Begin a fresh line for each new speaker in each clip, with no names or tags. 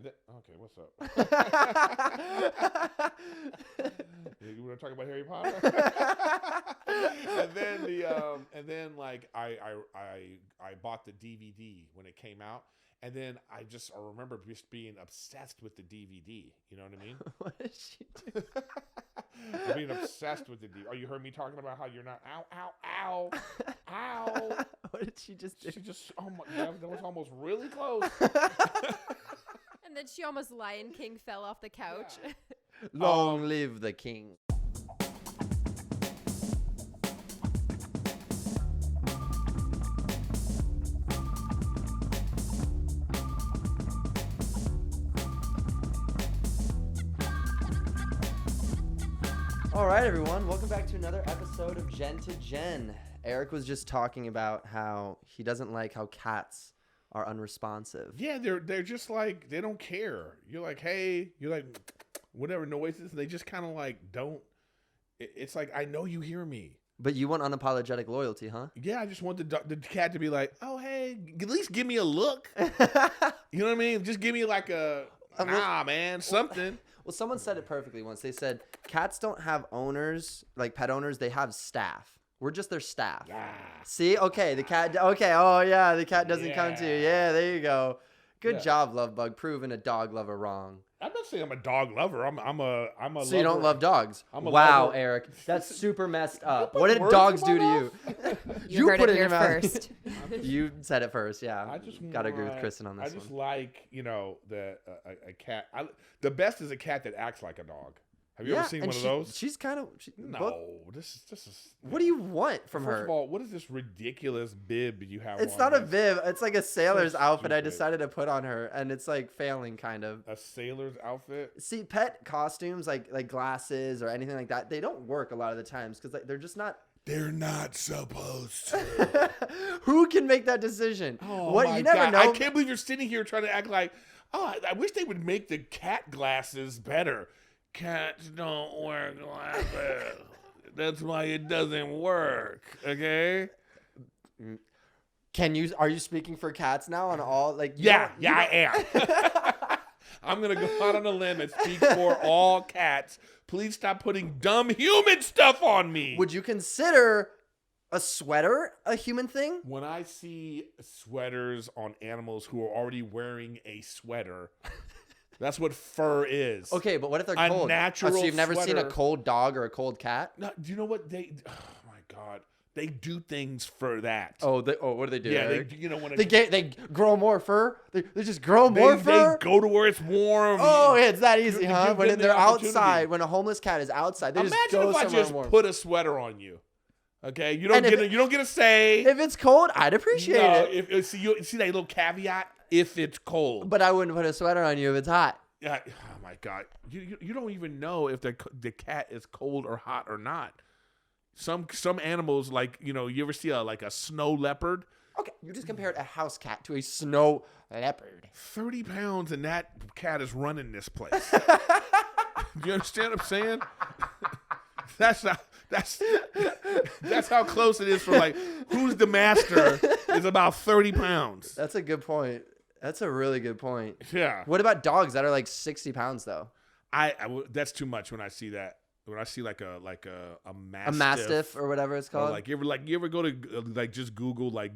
Okay, what's up? You want to talk about Harry Potter? And then like I bought the DVD when it came out, and then I remember just being obsessed with the DVD. You know what I mean?
What did she do?
I'm being obsessed with the DVD. Oh, you heard me talking about how you're not. Ow, ow, ow, ow.
What did she just do?
She just. Oh my God, that was almost really close.
And then she almost Lion King fell off the couch.
Yeah.
Long live the king. All right, everyone. Welcome back to another episode of Gen2Gen. Erik was just talking about how he doesn't like how cats are unresponsive.
Yeah, they're just like, they don't care. You're like, hey, you're like, whatever noises, and they just kind of like don't. It's like, I know you hear me.
But you want unapologetic loyalty, huh?
Yeah, I just want the cat to be like, oh, hey, at least give me a look. You know what I mean? Just give me like a, man, something.
Well, someone said it perfectly once. They said, cats don't have owners, like pet owners. They have staff. We're just their staff.
Yeah.
See? Okay, the cat. Okay. Oh, yeah. The cat doesn't come to you. Yeah, there you go. Good job, Lovebug, proving a dog lover wrong.
I'm not saying I'm a dog lover. I'm a
So
lover.
you don't love dogs?
I'm a
wow,
lover.
Erik. That's super messed up.
You
What
put
did
words
dogs
in
do
my
to you?
mouth?
You heard
put
it
in
here
your mouth.
first.
You said it first, yeah.
I just
got to agree with Kristen on this
I just
one.
like, a cat. The best is a cat that acts like a dog. Have you ever seen one of those?
She's kind of...
No, this is.
What do you want from her?
First of all, what is this ridiculous bib you have?
It's
on?
not a bib. It's like a sailor's outfit I
stupid.
decided to put on her, and it's like failing kind of.
A sailor's outfit.
See, pet costumes like glasses or anything like that, they don't work a lot of the times because they're just not.
They're not supposed to.
Who can make that decision?
Oh
what
my
you never
God.
know.
I can't believe you're sitting here trying to act like, I wish they would make the cat glasses better. Cats don't wear glasses. That's why it doesn't work. Okay.
Are you speaking for cats now on all like?
I am. I'm gonna go out on a limb and speak for all cats. Please stop putting dumb human stuff on me.
Would you consider a sweater a human thing?
When I see sweaters on animals who are already wearing a sweater, that's what fur is.
Okay, but what if they're
A
cold?
natural
So you've never seen a
sweater.
cold dog or a cold cat?
No, do you know what they? Oh my God, they do things for that.
Oh, what do they do?
yeah,
Erik?
when
They grow more fur. They just grow more fur.
They go to where it's warm.
Oh, it's that easy,
You
huh?
give
When
them
they're
the opportunity.
outside, when a homeless cat is outside, they
Imagine
just go
if I
somewhere
just
warm.
put a sweater on you. Okay, you don't
And
get you don't get a say.
If it's cold, I'd appreciate it.
See that little caveat. If it's cold,
But I wouldn't put a sweater on you if it's hot.
yeah. Oh my God, you don't even know if the cat is cold or hot or not. Some animals, like you ever see a snow leopard?
Okay, you just compared a house cat to a snow leopard.
30 pounds and that cat is running this place. Do you understand what I'm saying? That's how close it is for like who's the master is about 30 pounds.
That's a good point. That's a really good point.
Yeah.
What about dogs that are like 60 pounds though?
That's too much when I see that. When I see like a mastiff.
A mastiff or whatever it's
Or
called.
like you ever go to just Google like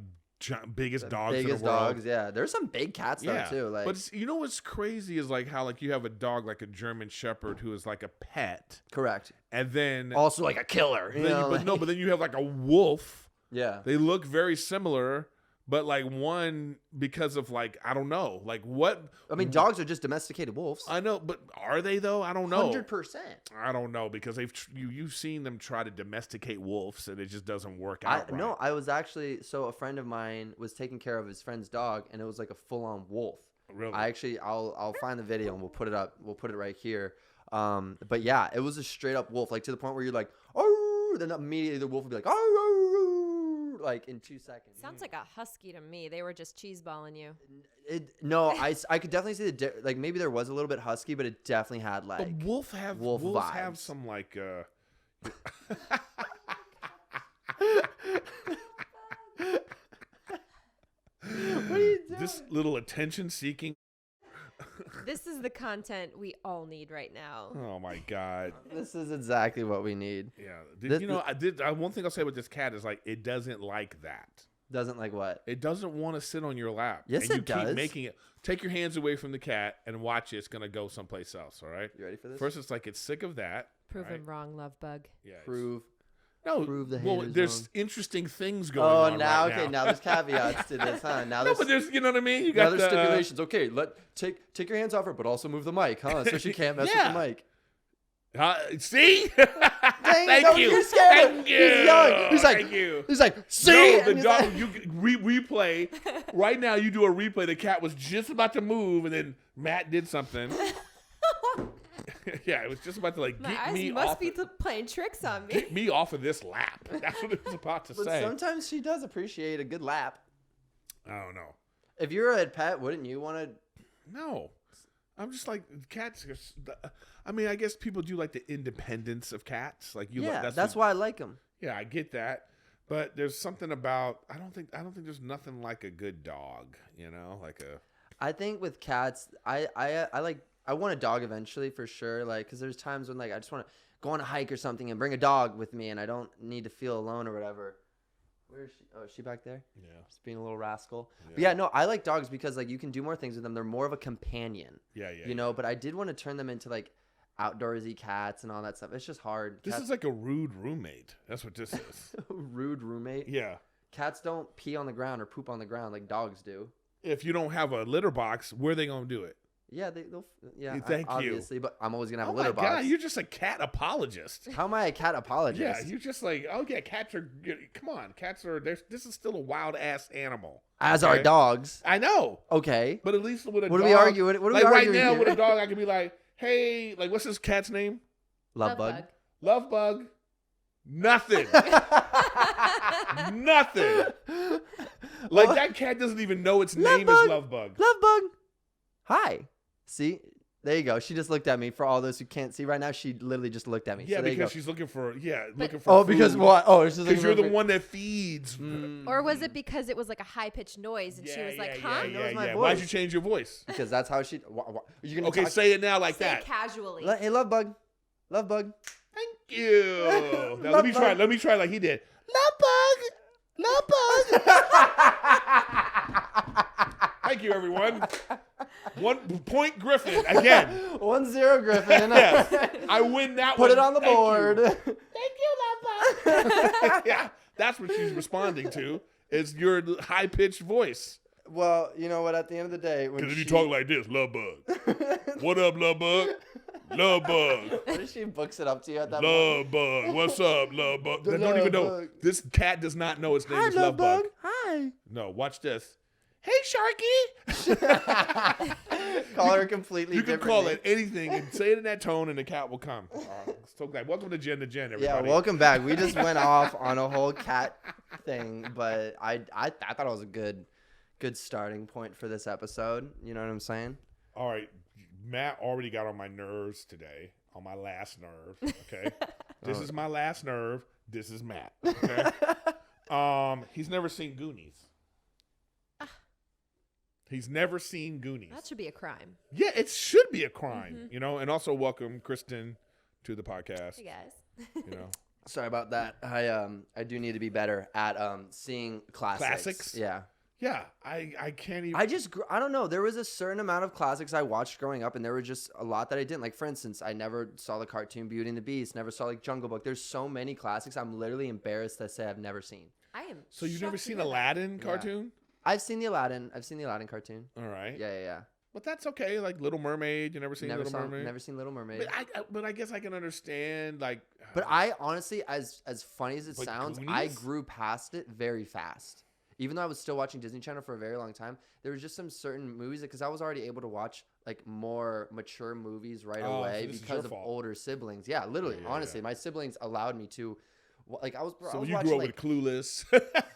biggest dogs in the
biggest
world.
dogs, yeah. There's some big cats though too. Like,
but you know what's crazy is like how like you have a dog like a German Shepherd who is like a pet,
correct.
and then
Also like a killer.
but then you have like a wolf.
Yeah.
They look very similar, but like one because of like I don't know like what.
I mean, dogs are just domesticated wolves.
I know, but are they though? I don't know.
100%.
I don't know because you've seen them try to domesticate wolves and it just doesn't work out.
No, I was actually a friend of mine was taking care of his friend's dog and it was like a full-on wolf.
Really?
I'll find the video and we'll put it up. We'll put it right here. But yeah, it was a straight up wolf, like to the point where you're like, oh, then immediately the wolf would be like, oh, like in 2 seconds.
Sounds like a husky to me. They were just cheeseballing you.
No, I could definitely see like maybe there was a little bit husky, but it definitely had like
but wolves have
vibes.
some like
What are you doing?
this little attention seeking
This is the content we all need right now.
Oh my God.
This is exactly what we need.
Yeah. One thing I'll say with this cat is like it doesn't like that.
Doesn't like what?
It doesn't want to sit on your lap.
Yes,
and you
it does.
Keep making it. Take your hands away from the cat and watch it. It's gonna go someplace else. All right.
You ready for this?
First, it's like it's sick of that.
Prove
right?
him wrong, Lovebug.
Yeah.
Prove.
No.
Prove the
well,
haters
there's
wrong.
interesting things going
Oh,
on.
now
right
okay. Now there's caveats to this, huh? Now
No,
there's
but there's, you know what I mean. You
now
got
there's
the
stipulations. Okay, take your hands off her, but also move the mic, huh? So she can't mess with the mic.
See?
Dang,
Thank you.
You're scared.
Thank you.
He's young. He's like,
Thank you.
He's like, see?
No, the
And he's
dog.
like-
You replay right now. You do a replay. The cat was just about to move, and then Matt did something. Yeah, it was just about to like
My
get
eyes
me
must
off.
be playing tricks on me.
Get me off of this lap. That's what it was about to
But
say.
sometimes she does appreciate a good lap.
I don't know.
If you're a pet, wouldn't you want to?
No, I'm just like cats. I mean, I guess people do like the independence of cats. Like you.
Yeah,
Like,
that's why I like them.
Yeah, I get that. But there's something about I don't think there's nothing like a good dog. You know, like a.
I think with cats, I want a dog eventually for sure. Like, because there's times when like I just want to go on a hike or something and bring a dog with me, and I don't need to feel alone or whatever. Where is she? Oh, is she back there?
Yeah.
Just being a little rascal. Yeah. But yeah, no, I like dogs because like you can do more things with them. They're more of a companion.
Yeah.
You know, but I did want to turn them into like outdoorsy cats and all that stuff. It's just hard.
This is like a rude roommate. That's what this is.
Rude roommate.
Yeah.
Cats don't pee on the ground or poop on the ground like dogs do.
If you don't have a litter box, where are they gonna do it?
Yeah, they'll. Yeah,
Thank you.
obviously, but I'm always gonna have
Oh
a litter
my
box.
God, you're just a cat apologist.
How am I a cat apologist?
Yeah, you're just like, oh yeah, cats are good. Come on, cats are. This is still a wild ass animal.
As
okay?
are dogs.
I know,
Okay.
but at least with a
What
dog,
are we arguing? What are
like
we
right
arguing
now
here?
with a dog, I can be like, hey, like what's this cat's name?
Lovebug.
Lovebug. Nothing. Nothing. Like that cat doesn't even know its name is Lovebug.
Lovebug. Hi. See? There you go. She just looked at me. For all those who can't see right now, she literally just looked at me.
Yeah,
so there you
because
go.
she's looking for looking for.
Oh, because
food.
what? Oh, she's looking
Because you're
for
the
food.
one that feeds.
Or was it because it was like a high pitched noise and she was like, huh?
That was my
Why'd
voice.
you change your voice?
Because that's how she. You're gonna
Okay,
talk,
say it now like
Say
that.
casually.
Hey, Lovebug. Lovebug.
Thank you. Now let me try.
Lovebug.
Let me try like he did. Lovebug. Thank you, everyone. 1 point Griffin again.
1-0 Griffin.
Yes, I win that
Put
one.
it on the
Thank
board.
you. Thank you, Lovebug. Yeah, that's what she's responding to. Is your high pitched voice.
Well, you know what? At the end of the day, when
Because if
she,
you talk like this, Lovebug. What up, Lovebug? Lovebug.
what if she books it up to you at that point?
Lovebug. What's up, Lovebug? They don't even know.
Lovebug.
This cat does not know its name
Hi,
is Lovebug.
Hi.
No, watch this. Hey, Sharky.
Call her completely
You can
different
call
name.
it anything and say it in that tone, and the cat will come. So glad. Welcome to Gen2Gen, everybody.
Yeah, welcome back. We just went off on a whole cat thing, but I thought it was a good starting point for this episode. You know what I'm saying?
All right, Matt already got on my nerves today, on my last nerve. Okay, this is my last nerve. This is Matt. Okay, he's never seen Goonies. He's never seen Goonies.
That should be a crime.
Yeah, it should be a crime, you know. And also welcome Kristen to the podcast.
Hey, guys.
You know,
Sorry about that. I do need to be better at seeing classics.
Classics?
Yeah.
yeah, I can't even.
I don't know. There was a certain amount of classics I watched growing up, and there were just a lot that I didn't. Like, for instance, I never saw the cartoon Beauty and the Beast, never saw, like, Jungle Book. There's so many classics I'm literally embarrassed to say I've never seen.
I am.
So you've never
shocked to
seen
hear that.
Aladdin cartoon?
I've seen the Aladdin cartoon.
All right.
Yeah.
But that's okay. Like Little Mermaid. You never seen Little Mermaid?
Never seen Little Mermaid.
But I guess I can understand, like.
But I honestly, as funny as it
Like
sounds, I
Goonies?
grew past it very fast. Even though I was still watching Disney Channel for a very long time, there was just some certain movies because I was already able to watch like more mature movies right
Oh,
away
so this is
because
your
of
fault.
older siblings. Yeah, literally,
Yeah,
honestly,
yeah.
my siblings allowed me to. Like I was
So
watching
you grew up
like
with Clueless.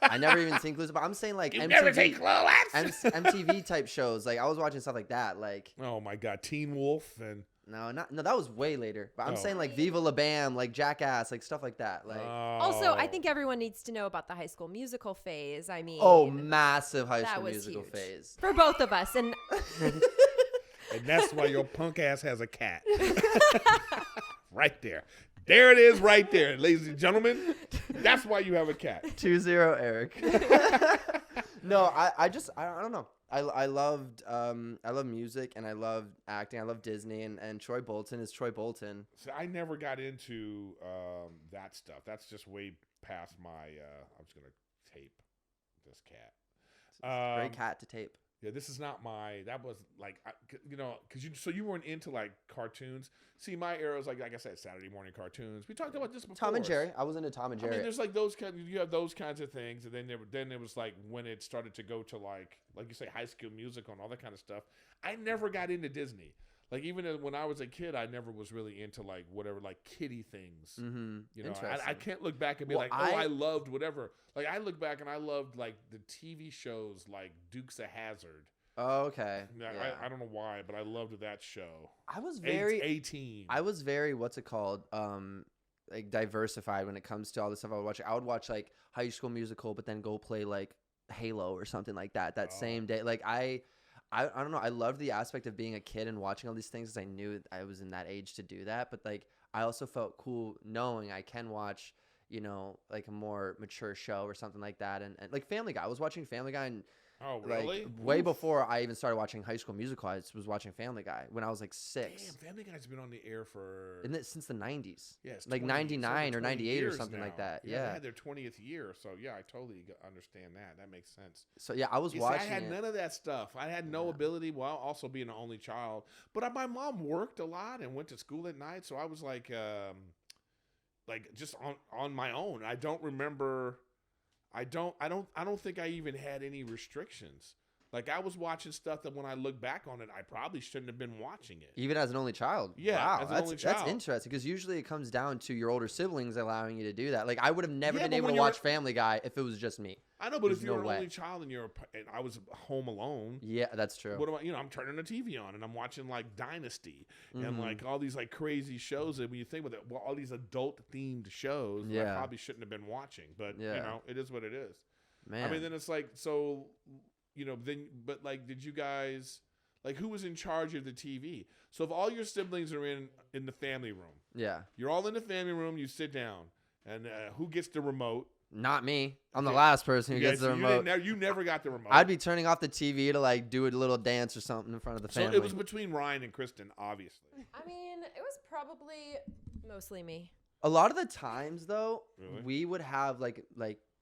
I never even seen Clueless, but I'm saying like
You never seen Clueless?
MTV type shows. Like I was watching stuff like that. Like
Oh my God, Teen Wolf and.
no, that was way later. But I'm
Oh.
saying like Viva La Bam, like Jackass, like stuff like that. Like
Also, I think everyone needs to know about the High School Musical phase. I mean,
oh, massive High
that
School
was
Musical
huge.
phase.
For both of us. And
And that's why your punk ass has a cat. Right there. There it is right there, ladies and gentlemen. That's why you have a cat.
2-0 Eric. No, I don't know. I loved music and I loved acting. I love Disney and Troy Bolton is Troy Bolton.
So I never got into that stuff. That's just way past my. I'm just gonna tape this cat.
Great cat to tape.
Yeah, this is not my. That was like, because you weren't into like cartoons. See, my era was like I said, Saturday morning cartoons. We talked about this before.
Tom and Jerry. I was into Tom and Jerry.
I mean, there's like those kind. You have those kinds of things, and then it was like when it started to go to like you say, High School Musical and all that kind of stuff. I never got into Disney. Like even when I was a kid, I never was really into like whatever like kiddie things.
Mm-hmm.
You know, I can't look back and be I loved whatever. Like I look back and I loved like the TV shows like Dukes of Hazzard.
Oh, okay.
Yeah. I don't know why, but I loved that show.
I was very
18.
I was very what's it called? Like diversified when it comes to all the stuff I would watch. I would watch like High School Musical, but then go play like Halo or something like that same day. Like I don't know. I loved the aspect of being a kid and watching all these things because I knew I was in that age to do that. But like I also felt cool knowing I can watch, like a more mature show or something like that. And like Family Guy. I was watching Family Guy and
oh, really?
like way before I even started watching High School Musical. I was watching Family Guy when I was like 6.
Damn, Family Guy's been on the air for
Since the 90s.
Yeah, it's
like
20
99 or
20
98 or
years
something
now.
like that.
They
Yeah.
had their 20th year, so yeah, I totally understand that. That makes sense.
So yeah, I was watching.
I had none of that stuff. I had no ability while also being an only child. But my mom worked a lot and went to school at night, so I was like just on my own. I don't remember. I don't think I even had any restrictions. Like I was watching stuff that when I look back on it, I probably shouldn't have been watching it.
Even as an only child.
Yeah,
wow,
as an only child.
That's interesting because usually it comes down to your older siblings allowing you to do that. Like I would have never
Yeah,
been
but
able
when
to
you're-
watch Family Guy if it was just me.
I know, but
There's
if you're
no
an
way.
only child and I was home alone.
Yeah, that's true.
What am I? I'm turning the TV on and I'm watching like Dynasty and
Mhm.
like all these like crazy shows that when you think about it, well, all these adult themed shows that I
Yeah.
probably shouldn't have been watching, but
Yeah.
it is what it is.
Man.
I mean, then it's like, so, but like, did you guys, like, who was in charge of the TV? So if all your siblings are in the family room,
yeah.
you're all in the family room, you sit down, and who gets the remote?
Not me. I'm the
Okay.
last person who
Yeah,
gets
so
the remote.
you never got the remote.
I'd be turning off the TV to like do a little dance or something in front of the
so
family.
it was between Ryan and Kristen, obviously.
I mean, it was probably mostly me.
A lot of the times though,
Really?
we would have like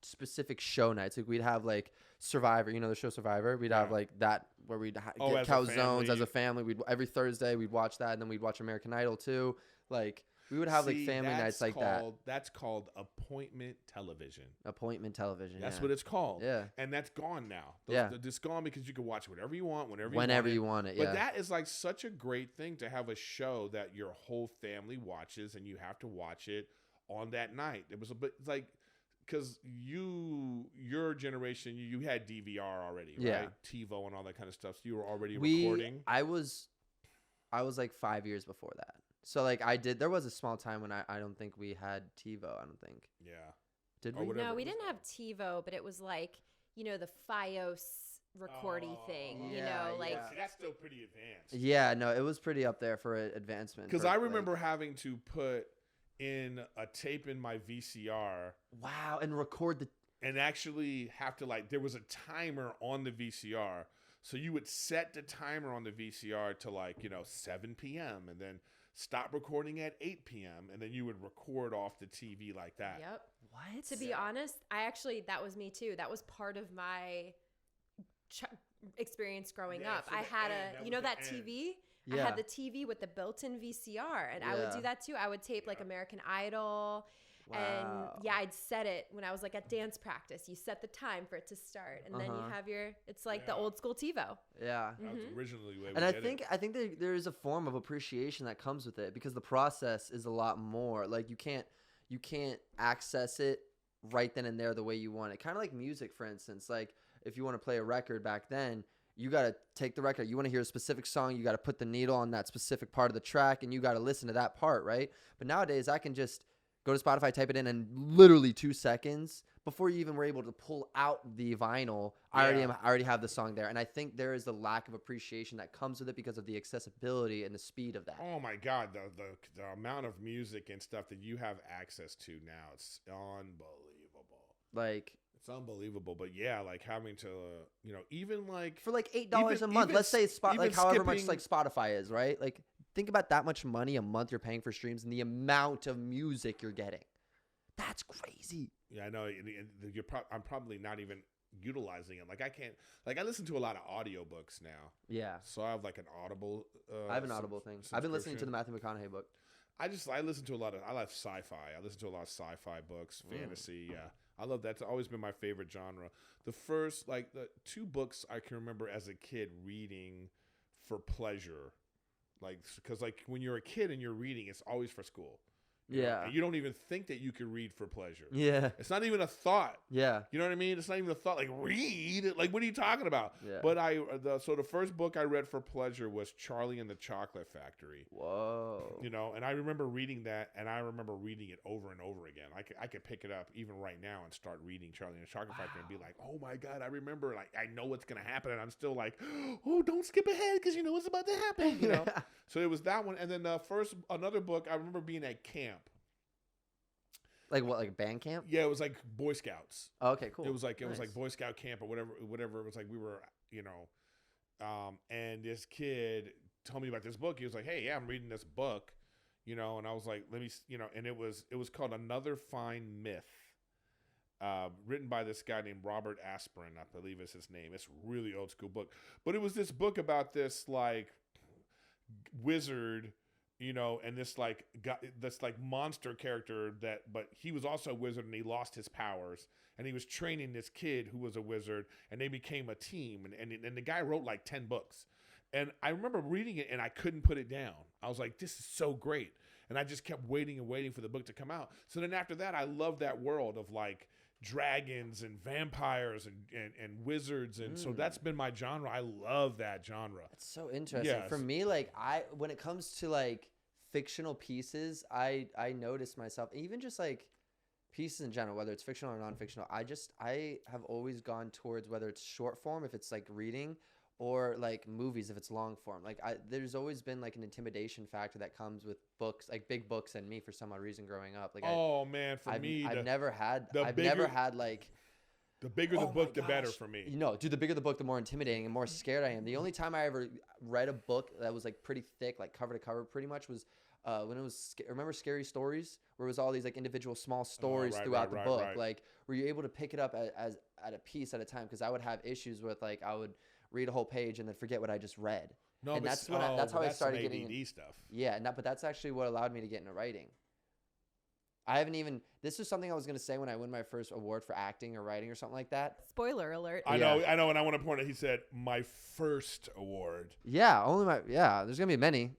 specific show nights. Like we'd have like Survivor, the show Survivor. We'd have
Yeah.
like that where we'd
Oh,
get
as a
calzones
family.
as a family. We'd every Thursday we'd watch that, and then we'd watch American Idol too. Like we would have like
See,
family nights like that.
That's called appointment television.
Appointment television.
That's
yeah.
what it's called.
Yeah.
And that's gone now.
Yeah.
It's gone because you can watch whatever you want, whenever
Whenever you want it.
But
Yeah.
that is like such a great thing to have a show that your whole family watches and you have to watch it on that night. It was a bit like, because your generation, you had DVR already, right?
Yeah.
TiVo and all that kind of stuff. So you were already recording.
I was like 5 years before that. So like there was a small time when I don't think we had TiVo. I don't think.
Yeah.
Did
Or
we?
whatever
No,
it
we
was
didn't have TiVo, but it was like, the Fios recordy thing,
yeah,
like
yeah.
See, that's still pretty advanced.
Yeah, no, it was pretty up there for advancement.
Because
for,
I
like-
remember having to put in a tape in my VCR
wow, and record the.
and actually have to there was a timer on the VCR. So you would set the timer on the VCR to 7 p.m. and then stop recording at 8 p.m. and then you would record off the TV like that.
Yep.
What?
To be honest, that was me too. That was part of my experience growing
Yeah,
up.
so
I
the
had
end, that was
that
the end.
TV? I
Yeah.
had the TV with the built-in VCR, and I would
Yeah.
do that too. I would tape like American Idol.
Wow.
And yeah, I'd set it when I was like at dance practice. You set the time for it to start, and then you have it's like the
Yeah.
old school TiVo.
Yeah.
That was originally the way
And
we
I
did
think
it.
there is a form of appreciation that comes with it because the process is a lot more. Like you can't access it right then and there the way you want it. Kind of like music, for instance. Like if you want to play a record back then, you got to take the record. You want to hear a specific song, you got to put the needle on that specific part of the track, and you got to listen to that part, right? But nowadays, I can just go to Spotify, type it in, and literally 2 seconds before you even were able to pull out the vinyl, I already have the song there. And I think there is a lack of appreciation that comes with it because of the accessibility and the speed of that.
Oh my God, the amount of music and stuff that you have access to now, it's unbelievable.
Like,
it's unbelievable. But yeah, like having to, even like
for like $8 a month, let's say it's like however much like Spotify is, right? Like, think about that much money a month you're paying for streams and the amount of music you're getting. That's crazy.
Yeah, I know. I'm probably not even utilizing it. Like I can't. Like I listen to a lot of audiobooks now.
Yeah.
So I have like an Audible.
I have an Audible thing. I've been listening to the Matthew McConaughey book.
I listen to a lot of. I like sci-fi. I listen to a lot of sci-fi books, fantasy. Yeah, I love that. It's always been my favorite genre. The 2 books I can remember as a kid reading for pleasure, like because like when you're a kid and you're reading, it's always for school.
Yeah.
And you don't even think that you could read for pleasure.
Yeah.
It's not even a thought.
Yeah.
You know what I mean? It's not even a thought. Like, read? Like, what are you talking about?
Yeah.
But the first book I read for pleasure was Charlie and the Chocolate Factory.
Whoa.
And I remember reading that, and I remember reading it over and over again. I could pick it up even right now and start reading Charlie and the Chocolate Factory and be like, oh my God, I remember. Like, I know what's going to happen. And I'm still like, oh, don't skip ahead because you know what's about to happen. So it was that one. And then another book, I remember being at camp.
Like what, like band camp?
Yeah, it was like Boy Scouts.
Oh, okay, cool.
It was like Boy Scout camp or whatever. It was like we were, and this kid told me about this book. He was like, "Hey, yeah, I'm reading this book," and I was like, "Let me," and it was called Another Fine Myth, written by this guy named Robert Aspirin, I believe is his name. It's a really old school book, but it was this book about this like wizard. And this monster character but he was also a wizard and he lost his powers and he was training this kid who was a wizard and they became a team and the guy wrote like 10 books. And I remember reading it and I couldn't put it down. I was like, this is so great. And I just kept waiting and waiting for the book to come out. So then after that, I loved that world of like dragons and vampires and wizards. And so that's been my genre. I love that genre.
That's so interesting.
Yes.
For me, like when it comes to like fictional pieces, I notice myself, even just like pieces in general, whether it's fictional or non-fictional, I have always gone towards whether it's short form, if it's like reading, or like movies, if it's long form. Like there's always been like an intimidation factor that comes with books, like big books and me for some odd reason growing up. Like I've never had like
the bigger the book, the better for me.
Dude, the bigger the book, the more intimidating and more scared I am. The only time I ever read a book that was like pretty thick, like cover to cover pretty much, was when it was, remember Scary Stories? Where it was all these like individual small stories throughout the book. Right. Like, were you able to pick it up as at a piece at a time? Because I would have issues with like, I would read a whole page and then forget what I just read. No, and that's how I started getting
ADD stuff.
Yeah, but that's actually what allowed me to get into writing. This was something I was going to say when I won my first award for acting or writing or something like that.
Spoiler alert.
I know. And I want to point out, he said, my first award.
Yeah, there's going to be many.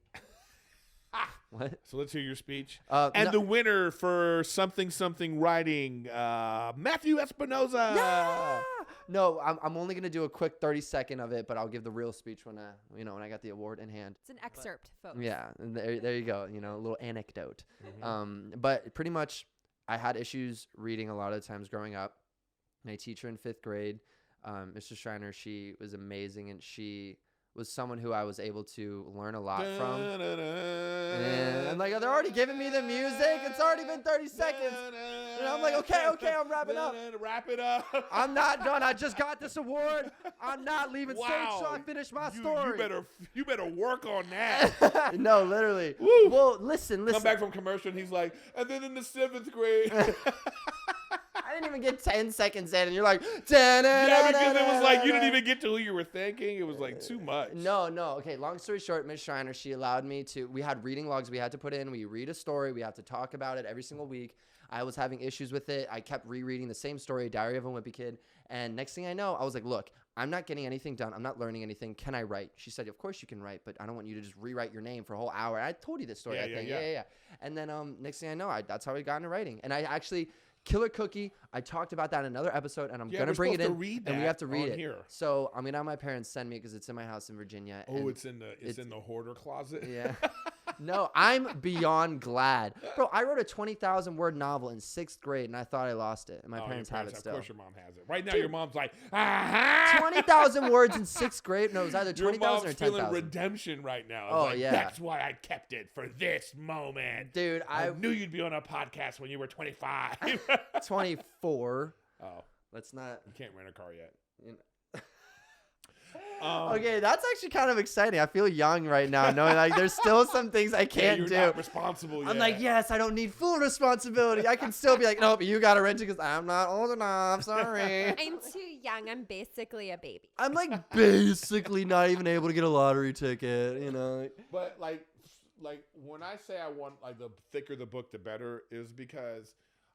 What?
So let's hear your speech. The winner for something writing, Matthew Espinosa.
Yeah! No, I'm only going to do a quick 30-second of it, but I'll give the real speech when I got the award in hand.
It's an excerpt, folks.
Yeah, and there you go. A little anecdote. Mm-hmm. But pretty much, I had issues reading a lot of times growing up. My teacher in 5th grade, Mr. Schreiner, she was amazing, and she was someone who I was able to learn a lot from. And I'm like, they're already giving me the music. It's already been 30 seconds. And I'm like, okay, I'm wrapping up.
Wrap it up.
I'm not done. I just got this award. I'm not leaving stage till I finish my story.
You better work on that.
No, literally. Woo. Well, listen.
Come back from commercial and he's like, and then in the 7th grade.
I didn't even get 10 seconds in, and you're like,
yeah, because it was like you didn't even get to who you were thinking. It was like too much.
No. Okay, long story short, Ms. Schreiner, she allowed me to. We had reading logs we had to put in. We read a story. We have to talk about it every single week. I was having issues with it. I kept rereading the same story, Diary of a Wimpy Kid. And next thing I know, I was like, look, I'm not getting anything done. I'm not learning anything. Can I write? She said, of course you can write, but I don't want you to just rewrite your name for a whole hour. I told you this story, I think. Yeah. And then next thing I know, that's how I got into writing. And I actually... Killer Cookie, I talked about that in another episode, and I'm going to bring it in, and we have to read it. Here. So I'm going to have my parents send me because it's in my house in Virginia.
Oh, it's in the hoarder closet?
Yeah. No, I'm beyond glad. Bro, I wrote a 20,000 word novel in 6th grade, and I thought I lost it. And my parents have it still.
Of course your mom has it. Right now, your mom's like, aha!
20,000 words in 6th grade? No, it was either 20,000 or 10,000.
Feeling redemption right now.
Oh,
like,
yeah.
That's why I kept it for this moment.
Dude,
I knew you'd be on a podcast when you were 25.
24.
Oh.
Let's not.
You can't rent a car yet.
You know. Okay, that's actually kind of exciting. I feel young right now, knowing like there's still some things I can't
you're
do.
Not responsible yet.
I'm like, yes, I don't need full responsibility. I can still be like, no, but you got to rent it because I'm not old enough. Sorry.
I'm too young. I'm basically a baby.
I'm like basically not even able to get a lottery ticket, you know.
But like when I say I want like the thicker the book, the better, is because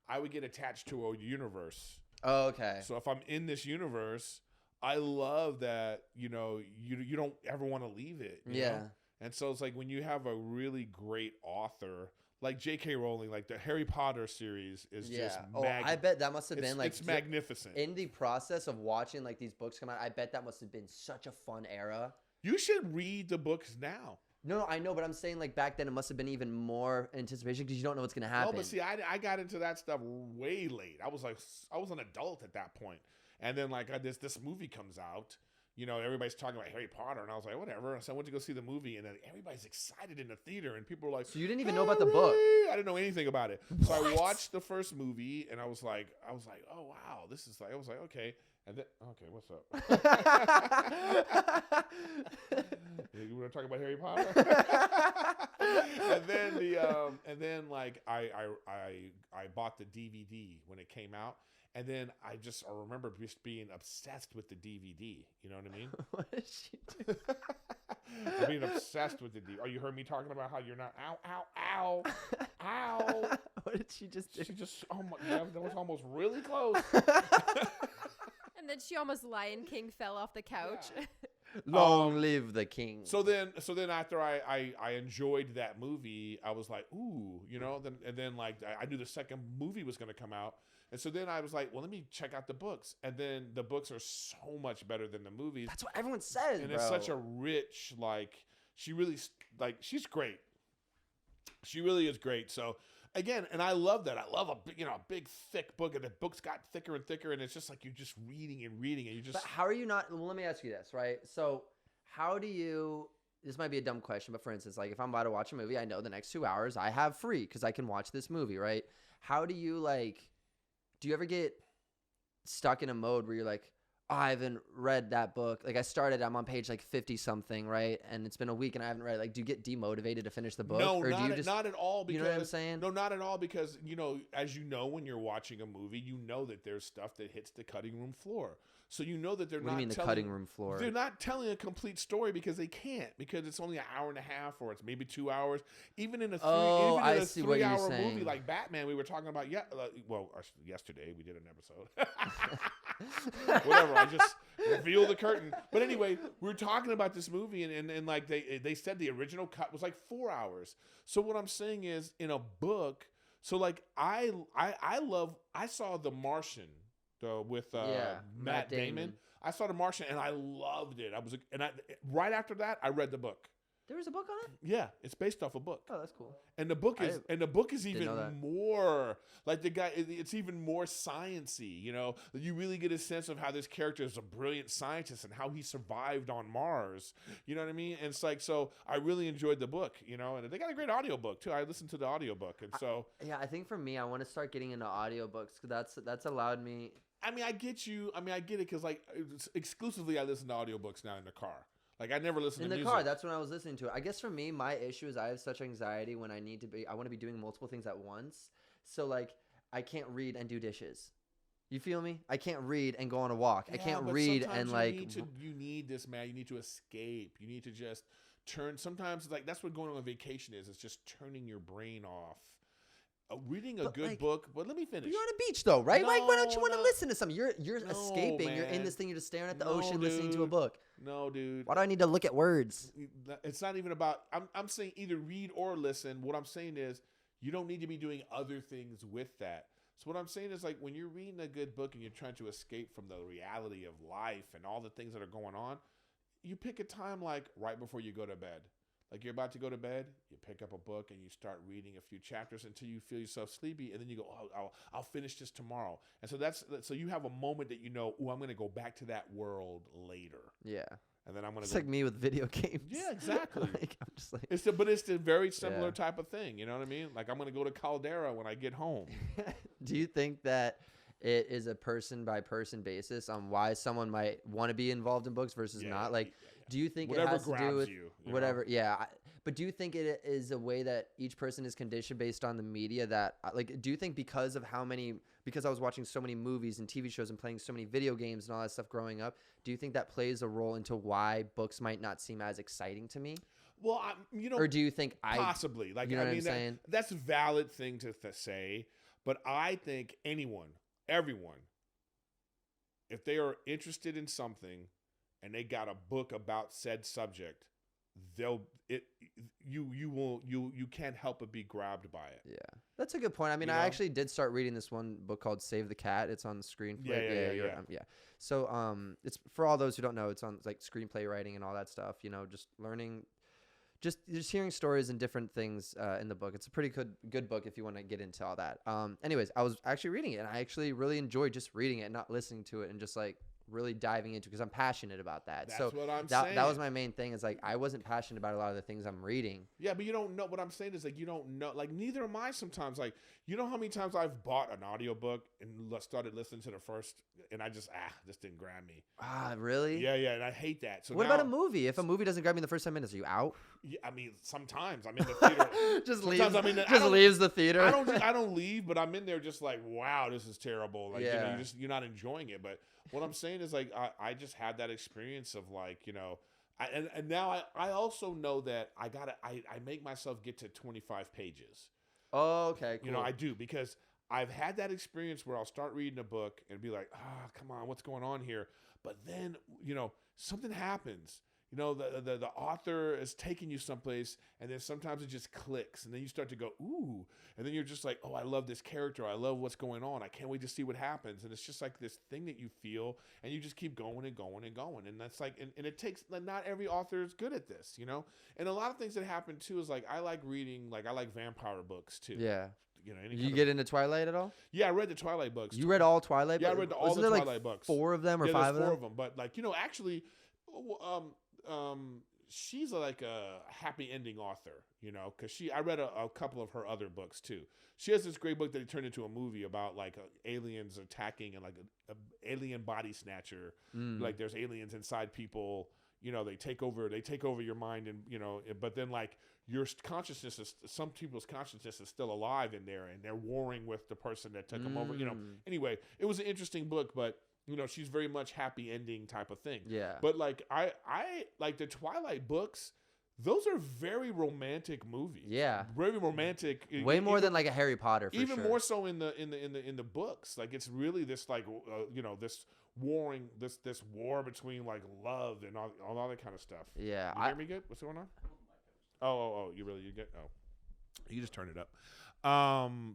I would get attached to a universe.
Oh, okay.
So if I'm in this universe, I love that, you know, you don't ever want to leave it. You know? And so it's like when you have a really great author like J.K. Rowling, like the Harry Potter series is just
I bet that must have been like
it's magnificent.
In the process of watching like these books come out, I bet that must have been such a fun era.
You should read the books now.
No, I know, but I'm saying like back then it must have been even more anticipation because you don't know what's gonna happen.
Oh, but see, I got into that stuff way late. I was an adult at that point. And then like this movie comes out, you know, everybody's talking about Harry Potter, and I was like, whatever. So I went to go see the movie, and then everybody's excited in the theater, and people were like,
so you didn't even know about the book?
I didn't know anything about it. So I watched the first movie, and I was like, oh wow, this is like, I was like, okay. And then, okay, what's up? You want to talk about Harry Potter? and then like I bought the DVD when it came out, and then I remember just being obsessed with the DVD. You know what I mean?
What did she do?
I'm being obsessed with the DVD. Oh, you heard me talking about how you're not? Ow!
What did she just do?
She just, oh my God, that was almost really close.
And then she almost Lion King fell off the couch.
Yeah.
Long live the king.
So then after I enjoyed that movie, I was like, ooh, you know. Then like I knew the second movie was going to come out, and so then I was like, well, let me check out the books. And then the books are so much better than the movies.
That's what everyone says,
and
bro.
it's such a rich, like, she really, like, she's great. She really is great. So. Again, and I love that. I love a big thick book, and the book's got thicker and thicker, and it's just like you're just reading, and you just.
But how are you not? Well, let me ask you this, right? So, how do you? This might be a dumb question, but for instance, like if I'm about to watch a movie, I know the next 2 hours I have free because I can watch this movie, right? How do you like? Do you ever get stuck in a mode where you're like, oh, I haven't read that book. Like I'm on page like 50 something, right? And it's been a week and I haven't read it. Like, do you get demotivated to finish the book?
No,
or
not at all. Because,
you know what I'm saying?
No, not at all. Because, you know, as you know, when you're watching a movie, you know that there's stuff that hits the cutting room floor. So you know that they're
what
not.
What do you mean the cutting room floor?
They're not telling a complete story because they can't. Because it's only an hour and a half, or it's maybe 2 hours. Even in a 3-hour movie like Batman, we were talking about. Yesterday we did an episode. Whatever. I just revealed the curtain. But anyway, we were talking about this movie, and like they said the original cut was like 4 hours. So what I'm saying is, in a book. So like I saw The Martian. With Matt Damon. I saw The Martian and I loved it. Right after that I read the book.
There was a book on it?
Yeah, it's based off a book.
Oh, that's cool.
And the book is even more like it's even more sciencey, you know. You really get a sense of how this character is a brilliant scientist and how he survived on Mars. You know what I mean? And it's like, so I really enjoyed the book, you know, and they got a great audiobook too. I listened to the audiobook, and so
I think for me I want to start getting into audiobooks cuz that's allowed me.
I mean, I get you. I mean, I get it because like exclusively I listen to audiobooks now in the car. Like I never listen to music.
In the car, that's when I was listening to it. I guess for me, my issue is I have such anxiety when I want to be doing multiple things at once. So like I can't read and do dishes. You feel me? I can't read and go on a walk. I can't read and like.
You need this, man. You need to escape. You need to just turn. Sometimes like that's what going on vacation is. It's just turning your brain off. Reading a good book, but let me finish.
You're on a beach though, right? Like, why don't you want to listen to something? You're escaping. Man. You're in this thing. You're just staring at the ocean, listening to a book.
No, dude.
Why do I need to look at words?
It's not even about. I'm saying either read or listen. What I'm saying is you don't need to be doing other things with that. So what I'm saying is like when you're reading a good book and you're trying to escape from the reality of life and all the things that are going on, you pick a time like right before you go to bed. Like you're about to go to bed, you pick up a book and you start reading a few chapters until you feel yourself sleepy, and then you go, "Oh, I'll finish this tomorrow." And so you have a moment that you know, "Oh, I'm going to go back to that world later."
Yeah.
And then I'm going to
It's like me with video games.
Yeah, exactly.
Like, I'm just like,
it's the very similar type of thing. You know what I mean? Like I'm going to go to Caldera when I get home.
do you think that it is a person by person basis on why someone might want to be involved in books versus not? Like, do you think
whatever
it has to do with
you
whatever?
know?
Yeah. But do you think it is a way that each person is conditioned based on the media that, like, do you think because I was watching so many movies and TV shows and playing so many video games and all that stuff growing up, do you think that plays a role into why books might not seem as exciting to me?
Well,
or do you think
possibly, like,
you know
I mean,
what I'm saying?
that's a valid thing to say, but I think everyone, if they are interested in something and they got a book about said subject, you can't help but be grabbed by it.
Yeah, that's a good point. I mean, I actually did start reading this one book called Save the Cat. It's on Screenplay. Yeah. So it's for all those who don't know, it's on like screenplay writing and all that stuff. You know, just learning, just hearing stories and different things in the book. It's a pretty good book if you want to get into all that. Anyways, I was actually reading it, and I actually really enjoyed just reading it, and not listening to it, and just like really diving into, because I'm passionate about that.
That's what I'm saying.
That was my main thing, is like I wasn't passionate about a lot of the things I'm reading.
Yeah, but you don't know what I'm saying is like you don't know, like neither am I sometimes. Like, you know how many times I've bought an audiobook and started listening to the first, and I just this didn't grab me.
Really?
Yeah, and I hate that. So
what about a movie? If a movie doesn't grab me in the first 10 minutes, are you out?
Yeah, I mean, sometimes I'm in the theater.
just
leaves.
I mean, leaves the theater.
I don't leave, but I'm in there just like, wow, this is terrible. Like, you're not enjoying it. But what I'm saying is like, I just had that experience of like, and now I also know that I make myself get to 25 pages.
Oh, okay, cool.
I do, because I've had that experience where I'll start reading a book and be like, come on, what's going on here? But then, something happens. The author is taking you someplace, and then sometimes it just clicks, and then you start to go, ooh, and then you're just like, oh, I love this character. I love what's going on. I can't wait to see what happens. And it's just like this thing that you feel, and you just keep going and going and going. And that's like, and it takes, like, not every author is good at this, And a lot of things that happen too is like, I like reading, like I like vampire books too.
Yeah. You get into Twilight at all?
Yeah, I read the Twilight books.
You read all Twilight books?
Yeah, I read all the Twilight books.
4 of them or 5 of them?
4 of them. But like, actually, she's like a happy ending author, because I read a couple of her other books too. She has this great book that turned into a movie about like aliens attacking, and like a alien body snatcher. Like there's aliens inside people, they take over your mind, and but then like your consciousness some people's consciousness is still alive in there, and they're warring with the person that took them over. Anyway, it was an interesting book, but she's very much happy ending type of thing.
Yeah.
But like I like the Twilight books, those are very romantic movies.
Yeah.
Very romantic.
Way more than like a Harry Potter, for
even
sure.
more so in the books. Like it's really this like this warring this war between like love and all that kind of stuff.
Yeah.
You hear me good? What's going on? Oh, you get you just turn it up.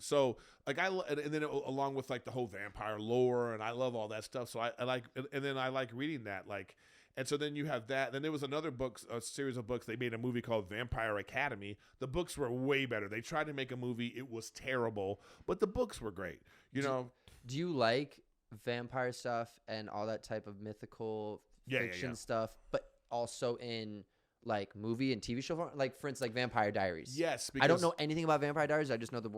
So like and then along with like the whole vampire lore, and I love all that stuff. So I like, and then I like reading that, like, and so then you have that. Then there was another a series of books. They made a movie called Vampire Academy. The books were way better. They tried to make a movie. It was terrible, but the books were great. Do
you like vampire stuff and all that type of mythical fiction stuff, but also in like movie and TV show form? Like, for instance, like Vampire Diaries.
Yes,
I don't know anything about Vampire Diaries. I just know the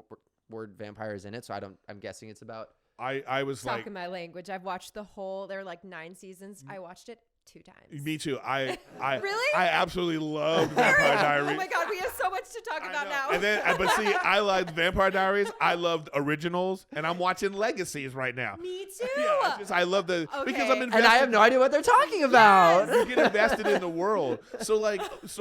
word vampire is in it, so I'm guessing it's about.
I was
talking my language. I've watched the whole. There are like 9 seasons. I watched it 2 times.
Me too. I
really?
I absolutely loved Vampire Diaries.
Oh my god, we have so much to talk about now.
And then, but see, I liked Vampire Diaries. I loved originals, and I'm watching Legacies right now.
Me too.
Yeah, I love the because I'm invested.
And I have no idea what they're talking about.
You get invested in the world. So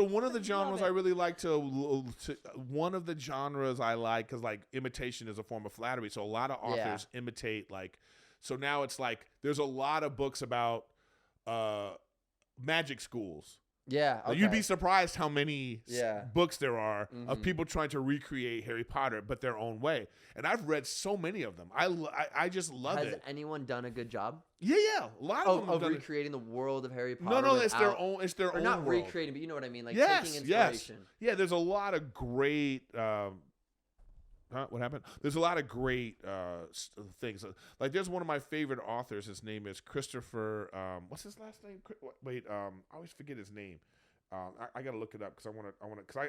one of the genres I really like one of the genres I like, because like imitation is a form of flattery. So a lot of authors imitate like. So now it's like there's a lot of books about magic schools.
Yeah.
Like, you'd be surprised how many books there are of people trying to recreate Harry Potter, but their own way. And I've read so many of them. I just love it.
Has anyone done a good job?
Yeah. A lot of them have done
recreating the world of Harry Potter.
No, it's their own. It's their
or
own.
Not
world.
recreating, but you know what I mean. Like taking inspiration.
Yeah. There's a lot of great. What happened? There's a lot of great things. Like there's one of my favorite authors. His name is Christopher. What's his last name? Wait. I always forget his name. I got to look it up because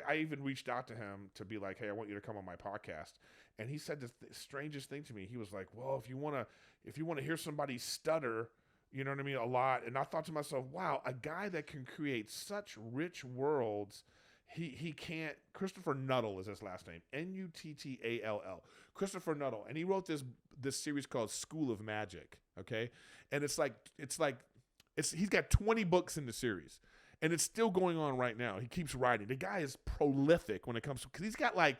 I even reached out to him to be like, hey, I want you to come on my podcast. And he said the strangest thing to me. He was like, well, if you want to hear somebody stutter, you know what I mean, a lot. And I thought to myself, wow, a guy that can create such rich worlds. He can't. Christopher Nuttall is his last name. Nuttall. Christopher Nuttall, and he wrote this series called School of Magic. Okay, and it's he's got 20 books in the series, and it's still going on right now. He keeps writing. The guy is prolific when it comes to, because he's got like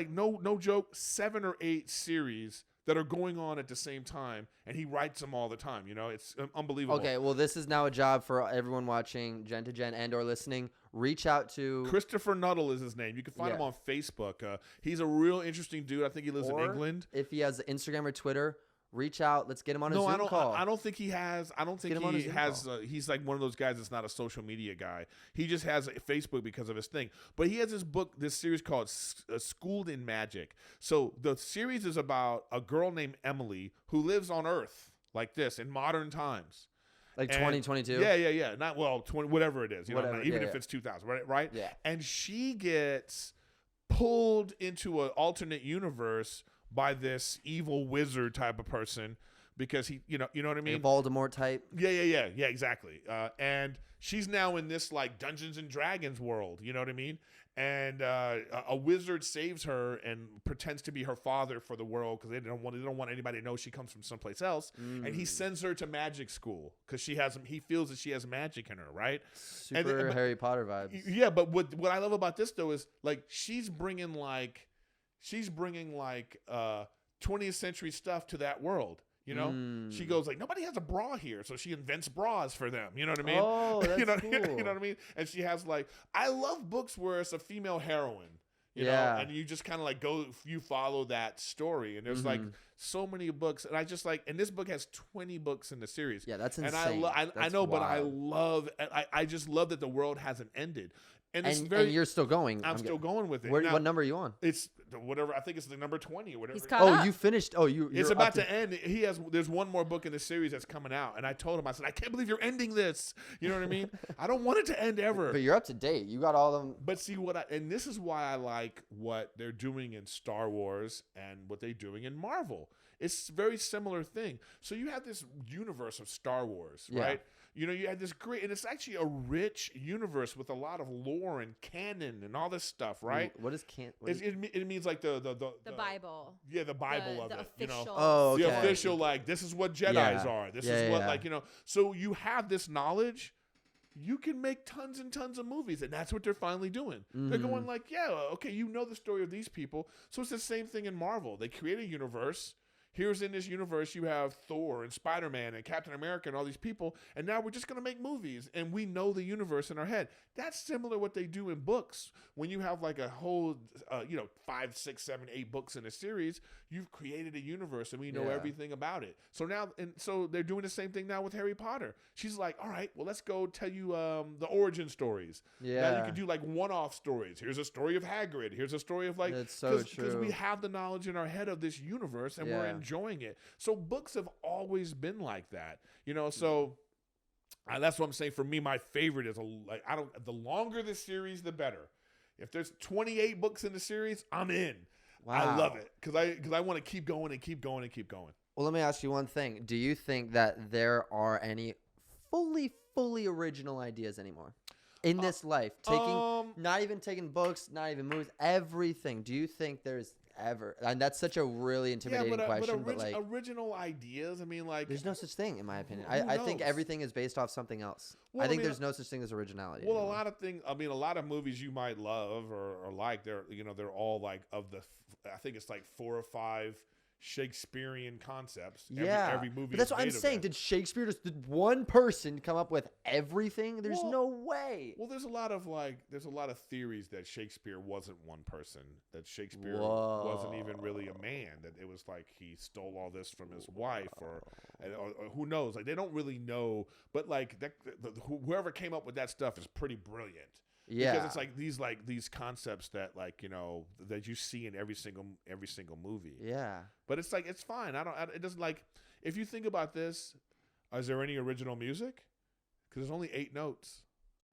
no joke 7 or 8 series that are going on at the same time, and he writes them all the time. You know, it's unbelievable.
Okay, well, this is now a job for everyone watching Gen2Gen and or listening. Reach out to
Christopher Nuttall is his name. You can find him on Facebook. He's a real interesting dude. I think he lives in England.
If he has Instagram or Twitter, reach out. Let's get him on a Zoom call.
I don't think he has. I don't think he has. He's like one of those guys that's not a social media guy. He just has a Facebook because of his thing. But he has this series called Schooled in Magic. So the series is about a girl named Emily who lives on Earth like this in modern times.
Like 2022?
Yeah. Not, 20, whatever it is. Even if it's 2000, right?
Yeah.
And she gets pulled into an alternate universe by this evil wizard type of person because he, you know what I mean?
A Voldemort type.
Yeah, exactly. And she's now in this like Dungeons and Dragons world, you know what I mean? And a wizard saves her and pretends to be her father for the world because they don't want anybody to know she comes from someplace else. And he sends her to magic school because he feels that she has magic in her, right?
Super Harry Potter vibes.
Yeah, but what I love about this though is like she's bringing 20th century stuff to that world. You know, she goes like, nobody has a bra here, so she invents bras for them. You know what I mean?
Oh, that's
cool. You know what I mean? And she has I love books where it's a female heroine. You know, and you just kind of you follow that story, and there's so many books, and I just and this book has 20 books in the series.
Yeah, that's
And
insane.
I know, but I just love that the world hasn't ended. And
you're still going.
I'm still going with it.
What number are you on?
It's whatever. I think it's the number 20 or whatever.
He's caught up.
You finished.
It's about to end. There's one more book in the series that's coming out, and I told him, I said, I can't believe you're ending this. You know what I mean? I don't want it to end ever.
But you're up to date. You got all of them.
But see and this is why I like what they're doing in Star Wars and what they're doing in Marvel. It's a very similar thing. So you have this universe of Star Wars, right? You know, you had this great, and it's actually a rich universe with a lot of lore and canon and all this stuff, right?
What is canon?
It means like the
Bible.
Yeah, the Bible of
the
it.
official.
You know?
Oh, okay.
The official, this is what Jedis are. This is what, so you have this knowledge. You can make tons and tons of movies, and that's what they're finally doing. They're going okay, you know the story of these people. So it's the same thing in Marvel. They create a universe. Here's in this universe, you have Thor and Spider-Man and Captain America and all these people, and now we're just going to make movies, and we know the universe in our head. That's similar to what they do in books. When you have a whole, 5, 6, 7, 8 books in a series, you've created a universe, and we know everything about it. So now, so they're doing the same thing now with Harry Potter. She's like, all right, well, let's go tell you the origin stories.
Yeah.
Now you can do one-off stories. Here's a story of Hagrid. Here's a story of
That's so true.
Because we have the knowledge in our head of this universe, and we're enjoying it. So books have always been like that, so that's what I'm saying. For me, my favorite is the longer the series, the better. If there's 28 books in the series, I'm in. Wow. I love it because I want to keep going and keep going and keep going.
Well, let me ask you one thing. Do you think that there are any fully original ideas anymore in this life? Not even taking books, not even movies, everything. Do you think there's ever? And that's such a really intimidating question. But
original ideas. I mean,
there's no such thing, in my opinion. I think everything is based off something else. Well, I think there's no such thing as originality.
Well, anymore. A lot of things. I mean, a lot of movies you might love or like. They're all of the. I think it's 4 or 5 Shakespearean concepts.
Yeah,
every movie.
But that's
is
what I'm
made of
saying.
that.
Did Shakespeare did one person come up with everything? There's
Well-
no way.
Well, there's a lot of theories that Shakespeare wasn't one person. That Shakespeare
Whoa.
wasn't even really a man. That it was like he stole all this from his wife, or who knows? Like they don't really know. But like whoever came up with that stuff is pretty brilliant.
Yeah,
Because it's like these concepts that that you see in every single movie.
yeah.
But it's like it's fine. It doesn't like if you think about this. Is there any original music? Because there's only 8 notes.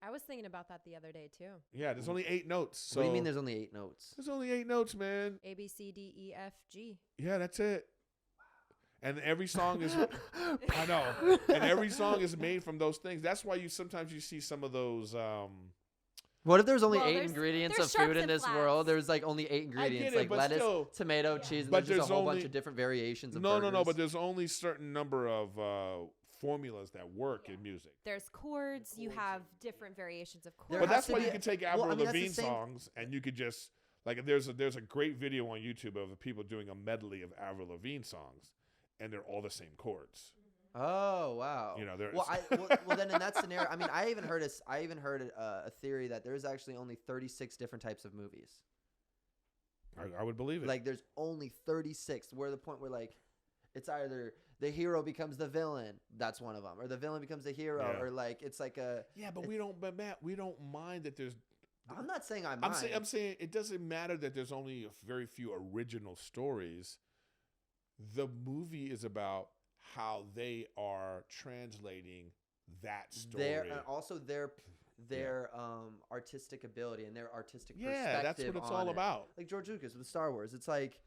I was thinking about that the other day too.
Yeah, there's only 8 notes. So
What do you mean? There's only 8 notes?
there's only 8 notes, man.
A B C D E F G.
Yeah, that's it. And every song is I know. And every song is made from those things. That's why sometimes you see some of those
What if there's only
Well,
8
there's-
ingredients
there's
of food
sharps
in
and
this
flats.
world? There's like only 8 ingredients,
it,
like
but
lettuce,
still-
tomato,
Yeah.
cheese, and
But
there's just a
there's
whole bunch
only-
of different variations of
No,
burgers.
but there's only certain number of formulas that work in music.
There's chords. You have different variations of
There
chords.
But that's
has to
why
be
you
a-
can take
well,
Avril
I mean, that's the
Lavigne
same-
songs and you could just like there's a great video on YouTube of people doing a medley of Avril Lavigne songs, and they're all the same chords.
Oh wow!
You know, there's
well, then in that scenario, I mean, I even heard a theory that there's actually only 36 different types of movies.
I would believe it.
Like there's only 36. Where the point where like it's either the hero becomes the villain, that's one of them, or the villain becomes the hero,
Yeah.
or like it's like a.
yeah, but Matt, we don't mind that there's.
I'm not saying I'm.
I'm saying it doesn't matter that there's only a very few original stories. The movie is about how they are translating that story.
Also their artistic ability and their artistic
yeah,
perspective.
that's what it's
on
all
it.
about.
Like George Lucas with Star Wars, it's like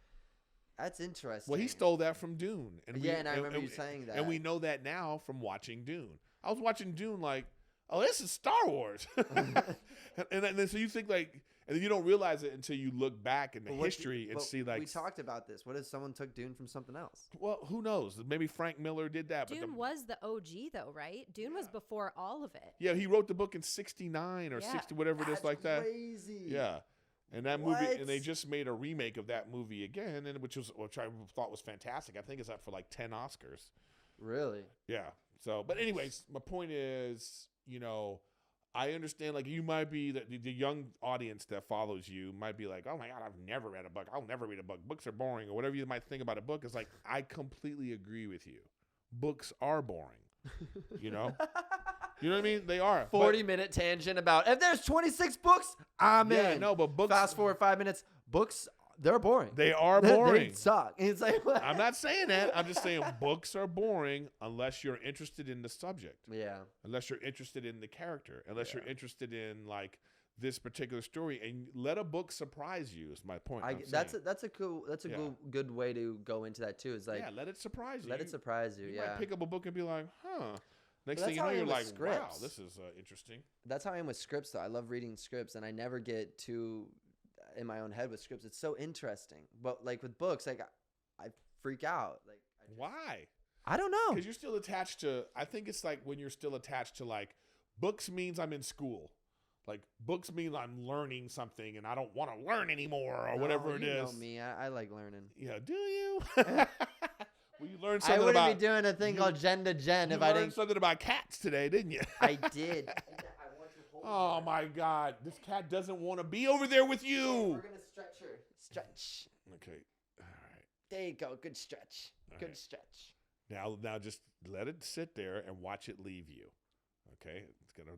that's interesting.
Well, he stole that from Dune, and
I remember you saying that.
and we know that now from watching Dune. I was watching Dune like, oh, this is Star Wars, and then so you think like, and then you don't realize it until you look back in the history and see like
we talked about this. What if someone took Dune from something else?
well, who knows? Maybe Frank Miller did that.
Dune was the OG though, right? Dune was before all of it.
Yeah, he wrote the book in '69 or
Yeah.
'60, whatever it is,
That's
like that.
crazy.
Yeah, and that movie,
What?
and they just made a remake of that movie again, and which I thought was fantastic. I think it's up for like 10 Oscars.
Really?
Yeah. So, but anyways, my point is, I understand. Like, you might be the young audience that follows you might be like, oh my God, I've never read a book. I'll never read a book. Books are boring, or whatever you might think about a book. It's like I completely agree with you. Books are boring. You know what I mean? They are.
40-minute tangent about if there's 26 books, I'm
Yeah,
in.
no, but books.
Fast forward 5 minutes. Books, they're boring.
They are
They
boring.
suck. It's like what?
I'm not saying that. I'm just saying books are boring unless you're interested in the subject,
Yeah.
unless you're interested in the character, unless
Yeah.
you're interested in like this particular story, and let a book surprise you. Is my point.
That's a
Yeah.
good way to go into that too. Is like
yeah, let it surprise you.
let it surprise you.
You
Yeah.
might pick up a book and be like, huh. Next
But
thing
that's
you
how
know,
I
you're
am
like,
with
wow,
scripts.
this is interesting.
That's how I am with scripts though. I love reading scripts and I never get too in my own head with scripts. It's so interesting. But like with books, like I freak out. Like
Why?
I don't know.
Because you're still attached to. I think it's like when you're still attached to like books means I'm in school. Like books mean I'm learning something and I don't want to learn anymore or whatever it
you
is.
know me. I like learning.
Yeah, do you? Well, you learned
I
something
wouldn't
about.
be doing a thing called Gen2Gen
You
if I
learned
didn't.
something about cats today, didn't you?
I did. I want to hold
Oh
her.
my God, this cat doesn't want to be over there with
We're
you.
gonna stretch her. Stretch.
Okay, all right.
There you go. Good stretch.
All
Good
right.
stretch.
Now just let it sit there and watch it leave you. Okay,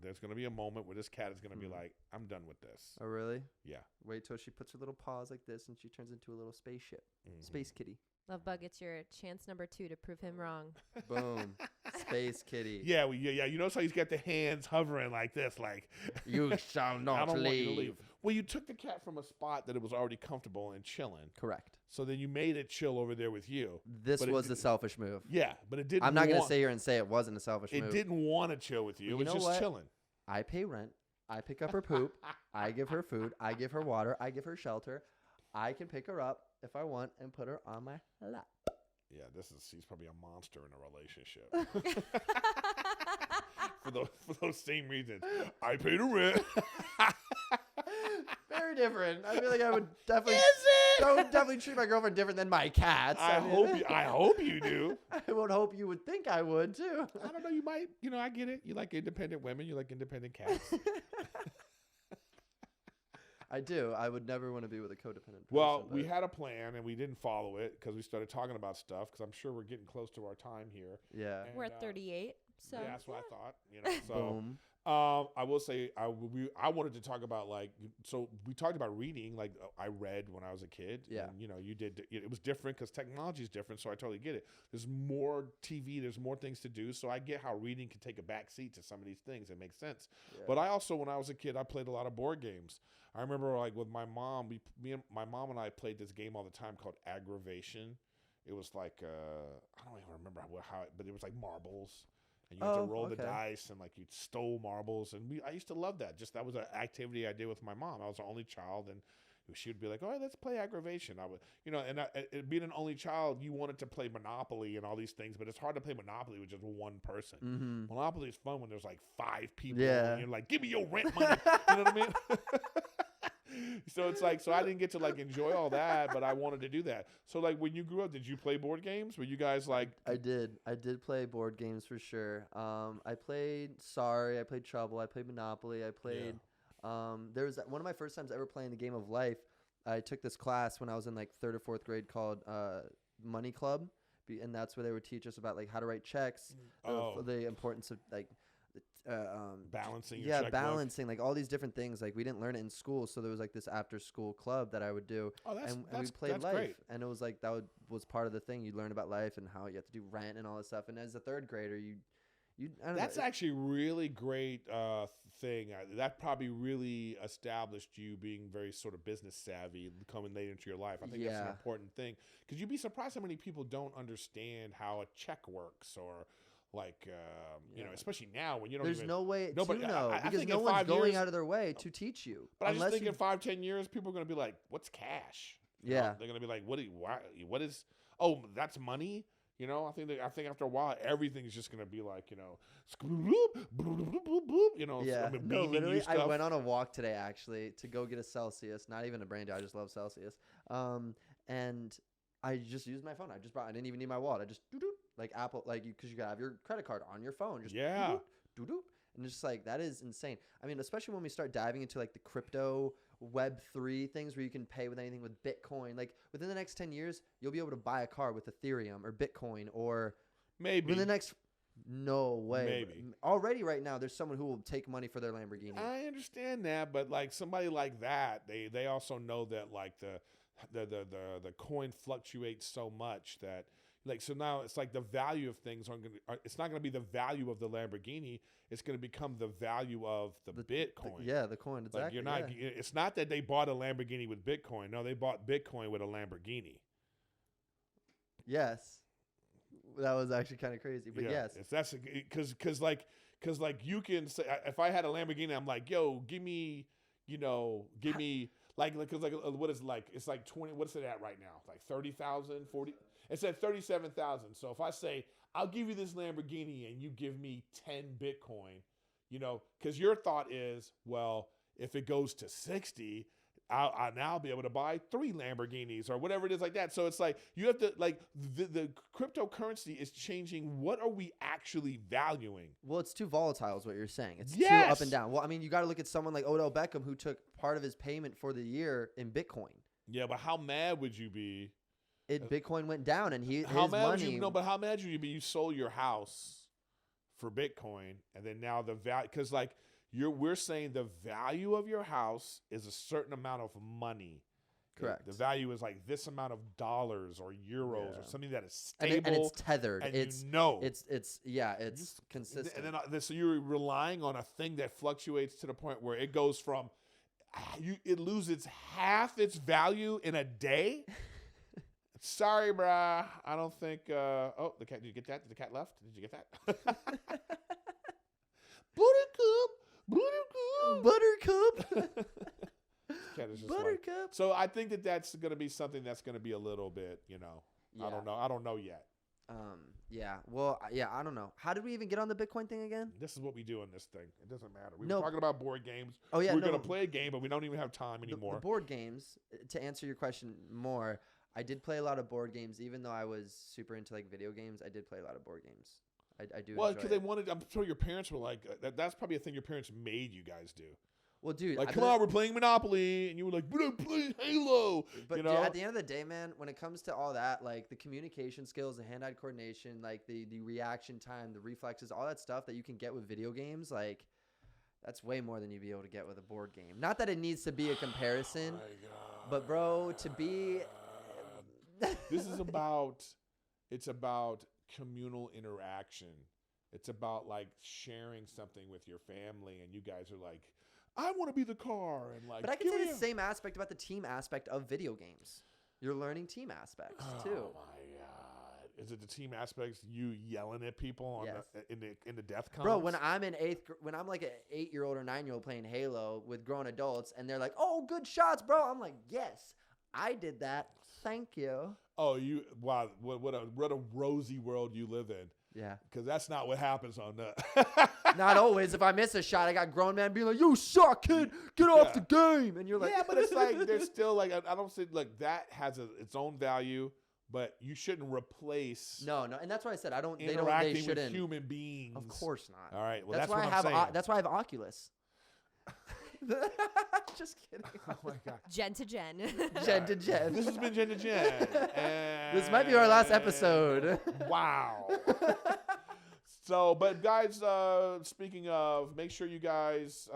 there's gonna be a moment where this cat is gonna be like, I'm done with this.
Oh really?
Yeah.
Wait till she puts her little paws like this and she turns into a little spaceship.
Mhm.
Space kitty.
Lovebug, it's your chance number 2 to prove him wrong.
Boom. Space kitty.
Yeah, yeah. You notice how he's got the hands hovering like this, like
You shall
I
not
don't want you to
leave.
leave. Well, you took the cat from a spot that it was already comfortable and chilling,
Correct.
so then you made it chill over there with you.
This
But it
was the
did-
selfish move.
Yeah, but it didn't.
I'm not gonna
want-
sit here and say it wasn't a selfish
It
move.
didn't want to chill with you.
Well,
It was
you know
just
what?
chilling.
I pay rent. I pick up her poop. I give her food. I give her water. I give her shelter. I can pick her up if I want and put her on my lap.
Yeah, he's probably a monster in a relationship. for those same reasons. I paid the rent.
Very different. I feel like I would definitely.
Is it?
I would definitely treat my girlfriend different than my cats.
I hope you do.
I would hope you would think I would too.
I don't know. You might. I get it. You like independent women. You like independent cats.
I do. I would never want to be with a codependent person.
Well, we had a plan and we didn't follow it because we started talking about stuff. Because I'm sure we're getting close to our time here.
Yeah.
We're at 38. So
yeah, that's what I thought. So.
Boom.
I will say I wanted to talk about so we talked about reading. Like I read when I was a kid.
Yeah.
And, you did. It was different because technology is different. So I totally get it. There's more TV. There's more things to do. So I get how reading can take a back seat to some of these things. It makes sense. Yeah. But I also, when I was a kid, I played a lot of board games. I remember with my mom, my mom and I played this game all the time called Aggravation. It was like I don't even remember but it was like marbles. And you had to roll the dice and you'd stole marbles. And I used to love that. That was an activity I did with my mom. I was the only child, and she would be like, all right, let's play Aggravation. I would, and being an only child, you wanted to play Monopoly and all these things, but it's hard to play Monopoly with just one person.
Mm-hmm.
Monopoly is fun when there's 5 people.
Yeah.
And you're like, give me your rent money. You know what I mean? So it's so I didn't get to enjoy all that, but I wanted to do that. So when you grew up, did you play board games? Were you guys
I did play board games for sure. I played Sorry, I played Trouble, I played Monopoly, I played there was one of my first times ever playing the game of life. I took this class when I was in 3rd or 4th grade called Money Club, and that's where they would teach us about how to write checks, the importance of
balancing your checkbook.
Balancing all these different things. We didn't learn it in school, so there was this after school club that I would do. And we played life,
great.
and it was was part of the thing. You learn about life and how you have to do rent and all this stuff. And as a 3rd grader, that's
actually really great thing. That probably really established you being very sort of business savvy coming later into your life. I think that's an important thing, because you'd be surprised how many people don't understand how a check works, or especially now when you don't.
There's no way to know
I
because
think
no one's going
years,
out of their way to teach you.
But I just think in 5-10 years, people are going to be like, "What's cash?"
Yeah,
they're going to be like, "What is? Oh, that's money." I think after a while, everything's just going to be
yeah. No, literally,
I
went on a walk today actually to go get a Celsius. Not even a brand deal. I just love Celsius. And I just used my phone. I didn't even need my wallet. I just Apple, because you gotta have your credit card on your phone. Just doo-doo. And it's just that is insane. I mean, especially when we start diving into the crypto Web3 things where you can pay with anything with Bitcoin. Within the next 10 years, you'll be able to buy a car with Ethereum or Bitcoin, or
maybe
within the next. No way.
Maybe.
Already right now, there's someone who will take money for their Lamborghini.
I understand that, but somebody like that, they also know that the coin fluctuates so much that so now it's the value of things it's not going to be the value of the Lamborghini. It's going to become the value of the Bitcoin.
The coin. Exactly.
It's not that they bought a Lamborghini with Bitcoin. No, they bought Bitcoin with a Lamborghini.
Yes, that was actually kind of crazy, but yes,
that's because you can say, if I had a Lamborghini, I'm like, yo, give me because what is it's 20. What's it at right now? 30,000, 40. It's at 37,000. So if I say I'll give you this Lamborghini and you give me 10 Bitcoin, because your thought is, well, if it goes to 60, I'll now be able to buy 3 Lamborghinis or whatever it is like that. So it's you have to the cryptocurrency is changing. What are we actually valuing?
Well, it's too volatile is what you're saying. It's too up and down. Well, I mean, you got to look at someone like Odell Beckham, who took part of his payment for the year in Bitcoin.
Yeah, but how mad would you be?
Bitcoin went down, and his
money.
But
how mad would you be? You sold your house for Bitcoin, and then now the value, because we're saying the value of your house is a certain amount of money.
Correct.
The value is this amount of dollars or euros or something that is stable,
and it's tethered.
And
it's consistent.
And then so you're relying on a thing that fluctuates to the point where it goes from it loses half its value in a day. Sorry, brah. I don't think. The cat. Did you get that? Did the cat left? Did you get that?
Buttercup.
Cat is just
Buttercup.
So I think that's going to be something that's going to be a little bit. I don't know. I don't know yet.
Yeah. Well, yeah, I don't know. How did we even get on the Bitcoin thing again?
This is what we do on this thing. It doesn't matter. We
No.
were talking about board games.
Oh, yeah.
We're
no,
going to play a game, but we don't even have time anymore.
The board games, to answer your question more, I did play a lot of board games. Even though I was super into like video games, I did play a lot of board games. I do
Well,
enjoy
because
it.
they wanted, I'm sure your parents were like, that's probably a thing your parents made you guys do.
Well, dude.
Like, come on, we're playing Monopoly. And you were like, but I'm playing Halo.
But
you
dude,
know?
at the end of the day, man, when it comes to all that, like the communication skills, the hand-eye coordination, like the reaction time, the reflexes, all that stuff that you can get with video games, like that's way more than you'd be able to get with a board game. Not that it needs to be a comparison, but bro, to be
This is it's about communal interaction. It's about like sharing something with your family, and you guys are like, I want to be the car, and like.
But I can say the same aspect about the team aspect of video games. You're learning team aspects too.
Oh my god! Is it the team aspects? You yelling at people on in the death comms?
Bro, when I'm like an 8-year-old or 9-year-old playing Halo with grown adults, and they're like, "Oh, good shots, bro," I'm like, "Yes, I did that. Thank you."
Oh, wow! What a rosy world you live in.
Yeah.
Because that's not what happens on the.
Not always. If I miss a shot, I got grown men being like, "You suck, kid. Get off the game." And you're like,
yeah, but it's like there's still like I don't say like that has its own value, but you shouldn't replace.
No, and that's why I said I don't. They
Interacting
shouldn't.
with human beings.
Of course not.
All right. Well,
that's
what
why
I'm saying.
that's why I have Oculus. Just kidding.
Oh my god.
Gen to Gen.
Gen to Gen.
This has been Gen to Gen.
This might be our last episode.
Wow. So, but guys, speaking of, make sure you guys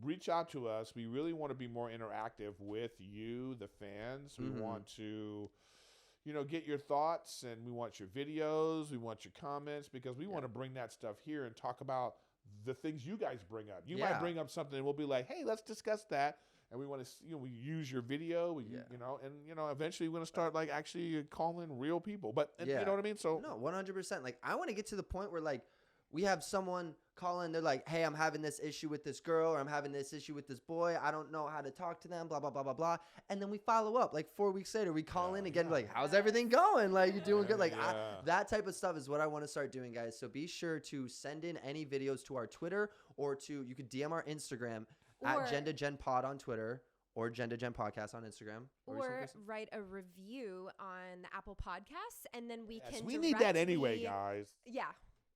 reach out to us. We really want to be more interactive with you, the fans. We want to, get your thoughts, and we want your videos. We want your comments, because we want to bring that stuff here and talk about the things you guys bring up. You might bring up something, and we'll be like, hey, let's discuss that. And we want to, we use your video, eventually we're going to start like actually calling real people. But you know what I mean? So
no, 100%. Like I want to get to the point where like we have someone call in, they're like, "Hey, I'm having this issue with this girl, or I'm having this issue with this boy. I don't know how to talk to them, blah, blah, blah, blah, blah." And then we follow up. Like 4 weeks later, we call in again, like, "How's everything going? Like, you doing good?" Like that type of stuff is what I want to start doing, guys. So be sure to send in any videos to our Twitter, or you could DM our Instagram at Gen2Gen Pod on Twitter, or Gen2Gen Podcast on Instagram.
Or write a review on the Apple Podcasts, and then we can.
We need that anyway, guys.
Yeah.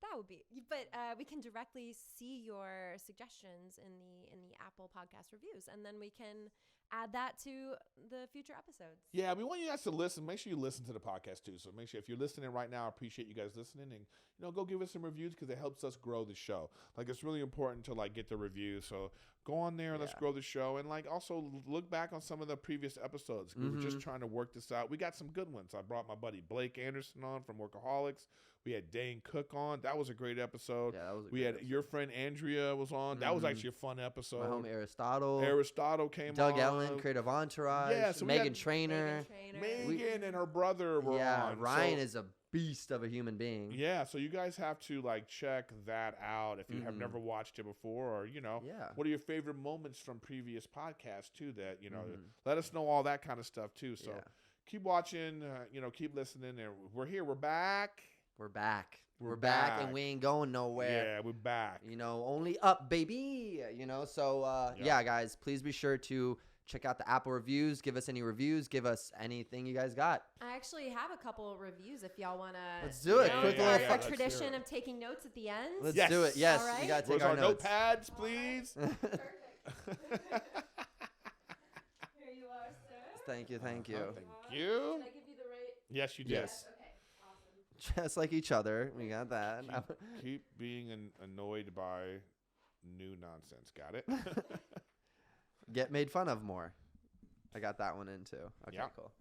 That would be, but we can directly see your suggestions in the Apple Podcast reviews, and then we can add that to the future episodes.
Yeah, we want you guys to listen. Make sure you listen to the podcast too. So make sure if you're listening right now, I appreciate you guys listening, and go give us some reviews, because it helps us grow the show. Like it's really important to like get the reviews. So go on there and let's grow the show, and like also look back on some of the previous episodes. We were just trying to work this out. We got some good ones. I brought my buddy Blake Anderson on from Workaholics. We had Dane Cook on. That was a great episode.
Yeah, that was a
We
great
had
episode.
your friend Andrea was on. That was actually a fun episode.
My homie Aristotle.
Aristotle came
Doug
on.
Ellen, Creative Entourage.
Yeah, so we
Megan
had
Trainor.
Megan and her brother were on.
Ryan is a beast of a human being.
Yeah, so you guys have to like check that out if you have never watched it before, or what are your favorite moments from previous podcasts too, that let us know all that kind of stuff too. So keep watching, keep listening, and we're here. We're back.
We're back, and we ain't going nowhere.
Yeah, we're back.
Only up, baby. So guys, please be sure to check out the Apple reviews. Give us any reviews. Give us anything you guys got.
I actually have a couple of reviews if y'all want to.
Let's do it. Quick little
a tradition of taking notes at the end.
Let's do it. Yes,
all right.
we got to take
Where's
our notes.
notepads, please?
Perfect. Here you are, sir.
Thank you.
Thank you.
Did I give you the right?
Yes, you did.
Yes.
Okay. Awesome.
Just like each other. We got that.
Keep being annoyed by new nonsense. Got it?
Get made fun of more. I got that one in too. Okay,
Yeah.
cool.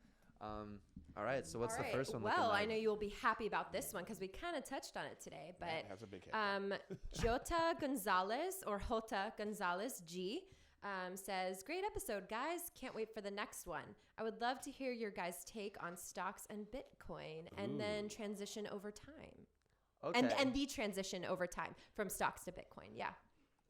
All right. So what's
All
the
right.
first one?
Well,
looking
I
like?
know you'll be happy about this one because we kind of touched on it today. But
It has a big head.
Jota Gonzalez or Jota Gonzalez G says, "Great episode, guys. Can't wait for the next one. I would love to hear your guys' take on stocks and Bitcoin, and then transition over time.
Okay.
And the transition over time from stocks to Bitcoin. Yeah.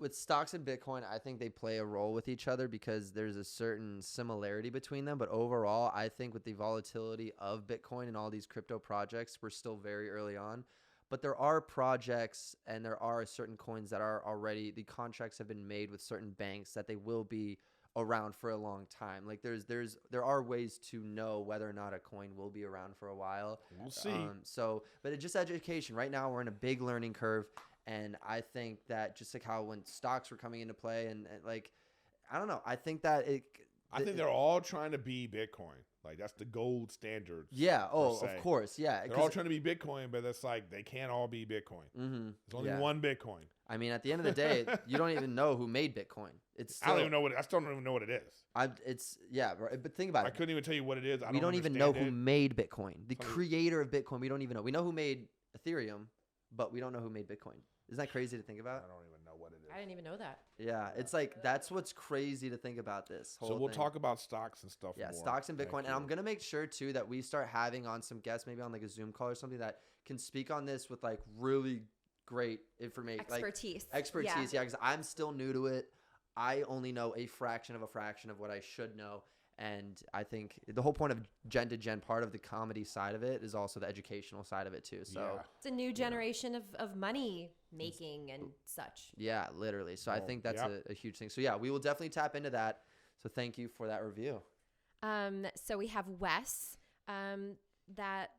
with stocks and Bitcoin, I think they play a role with each other because there's a certain similarity between them. But overall, I think with the volatility of Bitcoin and all these crypto projects, we're still very early on. But there are projects and there are certain coins that are already, the contracts have been made with certain banks that they will be around for a long time. Like there are ways to know whether or not a coin will be around for a while.
We'll see.
But it's just education. Right now we're in a big learning curve. And I think that just like how when stocks were coming into play and like, I don't know. I think that
I think they're all trying to be Bitcoin. Like that's the gold standard.
Yeah. Oh, of course. Yeah.
They're all trying to be Bitcoin, but it's like they can't all be Bitcoin.
Mm-hmm.
There's only one Bitcoin.
I mean, at the end of the day, you don't even know who made Bitcoin. It's still,
I don't even know I still don't even know what it is.
But think about it.
I couldn't even tell you what it is.
We don't even know who made Bitcoin. The creator of Bitcoin, we don't even know. We know who made Ethereum, but we don't know who made Bitcoin. Isn't that crazy to think about?
I don't even know what it is.
I didn't even know that.
Yeah, it's like that's what's crazy to think about this whole
So we'll
thing.
talk about stocks and stuff more.
Stocks and Bitcoin. And I'm going to make sure too that we start having on some guests, maybe on like a Zoom call or something that can speak on this with like really great information.
Expertise.
Yeah, because I'm still new to it. I only know a fraction of what I should know. And I think the whole point of Gen2Gen, part of the comedy side of it, is also the educational side of it too. So
it's a new generation of money making and such.
Yeah, literally. So I think that's a huge thing. So yeah, we will definitely tap into that. So thank you for that review.
So we have Wes that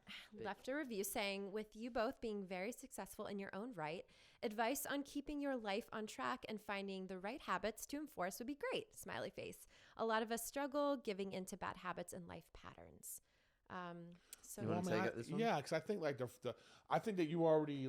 left a review saying, with you both being very successful in your own right, advice on keeping your life on track and finding the right habits to enforce would be great. Smiley face. A lot of us struggle giving into bad habits and life patterns. So
you want to take this one?
Yeah, because I think like I think that you're already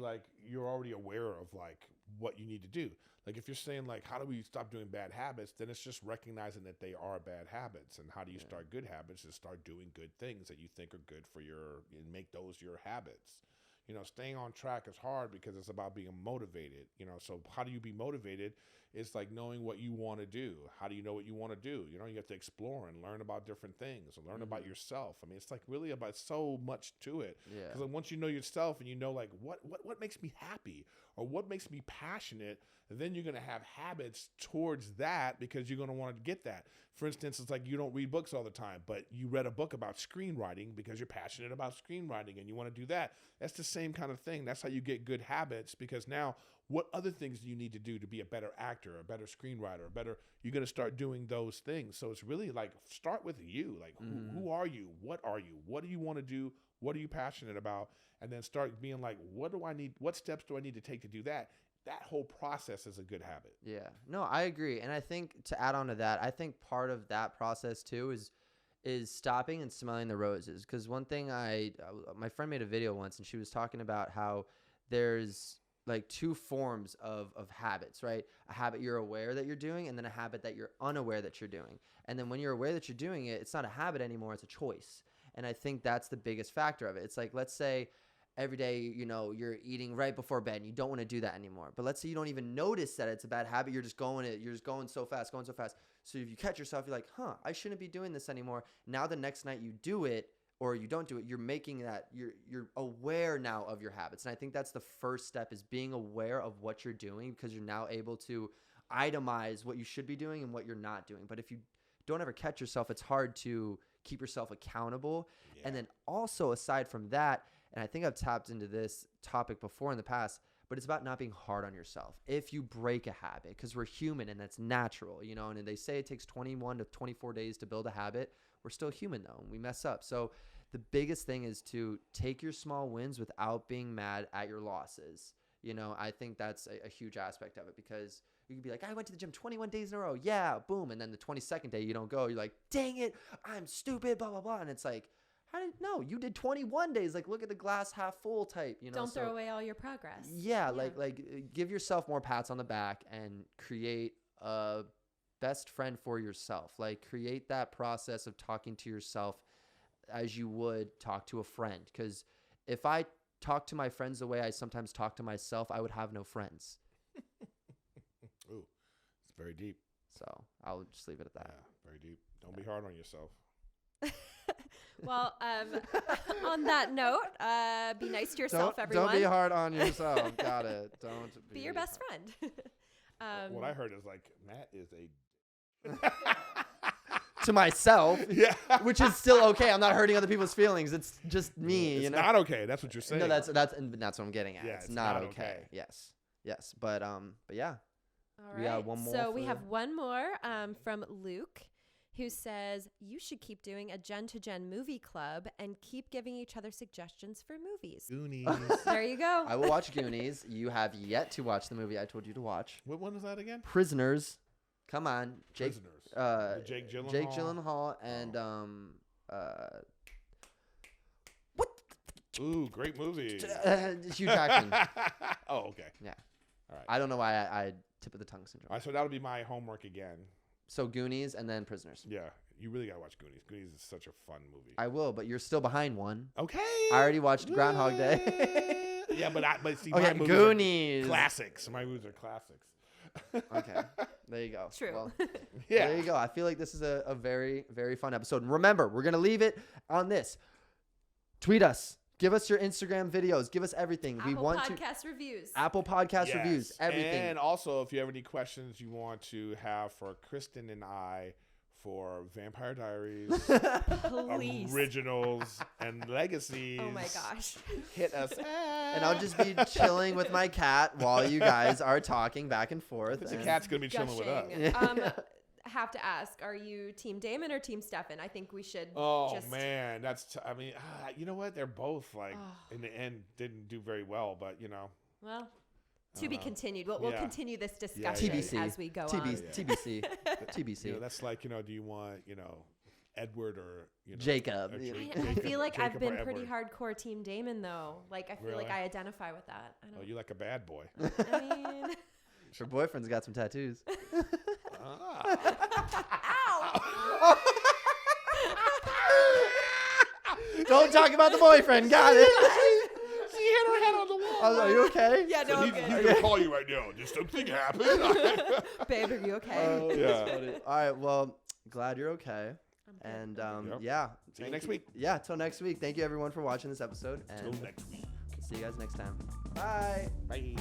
aware of like what you need to do. Like if you're saying like how do we stop doing bad habits, then it's just recognizing that they are bad habits. And how do you start good habits? Is start doing good things that you think are good for and make those your habits. You know, staying on track is hard because it's about being motivated. You know, so how do you be motivated? It's like knowing what you want to do. How do you know what you want to do? You know, you have to explore and learn about different things and learn about yourself. I mean, it's like really about so much to it.
Yeah.
Because like once you know yourself and you know like what makes me happy or what makes me passionate, then you're going to have habits towards that because you're going to want to get that. For instance, it's like you don't read books all the time, but you read a book about screenwriting because you're passionate about screenwriting and you want to do that. That's the same kind of thing. That's how you get good habits because now what other things do you need to do to be a better actor, a better screenwriter, you're going to start doing those things. So it's really like start with you. Like who are you? What are you? What do you want to do? What are you passionate about? And then start being like, what do I need? What steps do I need to take to do that? That whole process is a good habit.
Yeah, no, I agree. And I think to add on to that, I think part of that process too is stopping and smelling the roses. Because one thing my friend made a video once and she was talking about how there's like two forms of habits, right? A habit you're aware that you're doing and then a habit that you're unaware that you're doing. And then when you're aware that you're doing it, it's not a habit anymore, it's a choice. And I think that's the biggest factor of it. It's like, let's say every day, you know, you're eating right before bed and you don't want to do that anymore. But let's say you don't even notice that it's a bad habit. You're just going so fast. So if you catch yourself, you're like, I shouldn't be doing this anymore. Now the next night you do it or you don't do it, you're making that, you're aware now of your habits. And I think that's the first step is being aware of what you're doing because you're now able to itemize what you should be doing and what you're not doing. But if you don't ever catch yourself, it's hard to keep yourself accountable. Yeah. And then also aside from that, and I think I've tapped into this topic before in the past, but it's about not being hard on yourself. If you break a habit, because we're human and that's natural, you know, and they say it takes 21 to 24 days to build a habit. We're still human though, and we mess up. So the biggest thing is to take your small wins without being mad at your losses. You know, I think that's a huge aspect of it because you could be like, I went to the gym 21 days in a row. Yeah, boom. And then the 22nd day you don't go. You're like, dang it, I'm stupid, blah, blah, blah. And it's like, no, you did 21 days. Like, look at the glass half full type, you know.
Don't throw away all your progress.
Yeah, like give yourself more pats on the back and create a best friend for yourself. Like, create that process of talking to yourself as you would talk to a friend. Because if I talk to my friends the way I sometimes talk to myself, I would have no friends.
Ooh, it's very deep.
So I'll just leave it at that.
Yeah, very deep. Don't be hard on yourself.
Well, on that note, be nice to yourself, everyone.
Don't be hard on yourself. Got it. Don't
be your best friend.
What I heard is like Matt is a.
To myself,
Yeah.
which is still okay. I'm not hurting other people's feelings. It's just me,
It's
you know.
not okay. That's what you're saying.
No, that's what I'm getting at.
Yeah,
it's
it's
not
not
okay.
okay.
Yes, but yeah.
All
We got
right.
one more
So we
for-
have one more from Luke, who says you should keep doing a Gen2Gen movie club and keep giving each other suggestions for movies.
Goonies.
There you go.
I will watch Goonies. You have yet to watch the movie I told you to watch.
What one is that again?
Prisoners. Come on, Jake.
Prisoners.
With
Jake Gyllenhaal.
Jake Gyllenhaal and
Ooh, great movie.
Hugh Jackman.
Oh, okay.
Yeah.
All right.
I don't know why I tip of the tongue syndrome.
All right, so that'll be my homework again.
So Goonies and then Prisoners.
Yeah, you really gotta watch Goonies. Goonies is such a fun movie.
I will, but you're still behind one.
Okay.
I already watched Groundhog Day.
Yeah, but see,
Okay,
my movies
Goonies.
are classics. My movies are classics.
Okay, there you go.
True.
Well,
Yeah.
there you go. I feel like this is a very, very fun episode. And remember, we're going to leave it on this. Tweet us. Give us your Instagram videos. Give us everything.
Apple
We want
podcast reviews.
Apple Podcast
Yes.
reviews. Everything.
And also, if you have any questions you want to have for Kristen and I for Vampire Diaries,
Please.
originals, and legacies,
Oh my gosh.
hit us.
And I'll just be chilling with my cat while you guys are talking back and forth.
The
and-
cat's gonna be chilling with us.
Gushing. Have to ask, are you Team Damon or Team Stefan? I think we should
Oh
just...
man, I mean, you know what? They're both like
Oh.
in the end didn't do very well, but you know.
Well, to
don't
be
know.
continued. We'll
Yeah.
continue this
yeah.
discussion
TBC.
as we go on.
TBC. TBC.
You know, that's like, you know, do you want, you know, Edward or, you know,
Jacob.
or
you know.
I feel like I've
Jacob
been
or
pretty
Edward.
hardcore Team Damon though. Like I feel like
Really?
I identify with that. I
Oh,
don't.
you like a bad boy.
I mean,
Her boyfriend's got some tattoos.
ow!
Don't talk about the boyfriend. Got it.
She hit her head on the wall.
Oh, are you okay?
Yeah, no,
So
I'm
he's
good.
gonna call you right now. Just something happened.
Babe, are you okay?
Oh, that's
Yeah.
funny. All right. Well, glad you're okay.
I'm good.
And
Yep.
yeah.
See you
thank
next week.
Yeah. Till next week. Thank you everyone for watching this episode.
Till
And
next week.
see you guys next time. Bye.
Bye.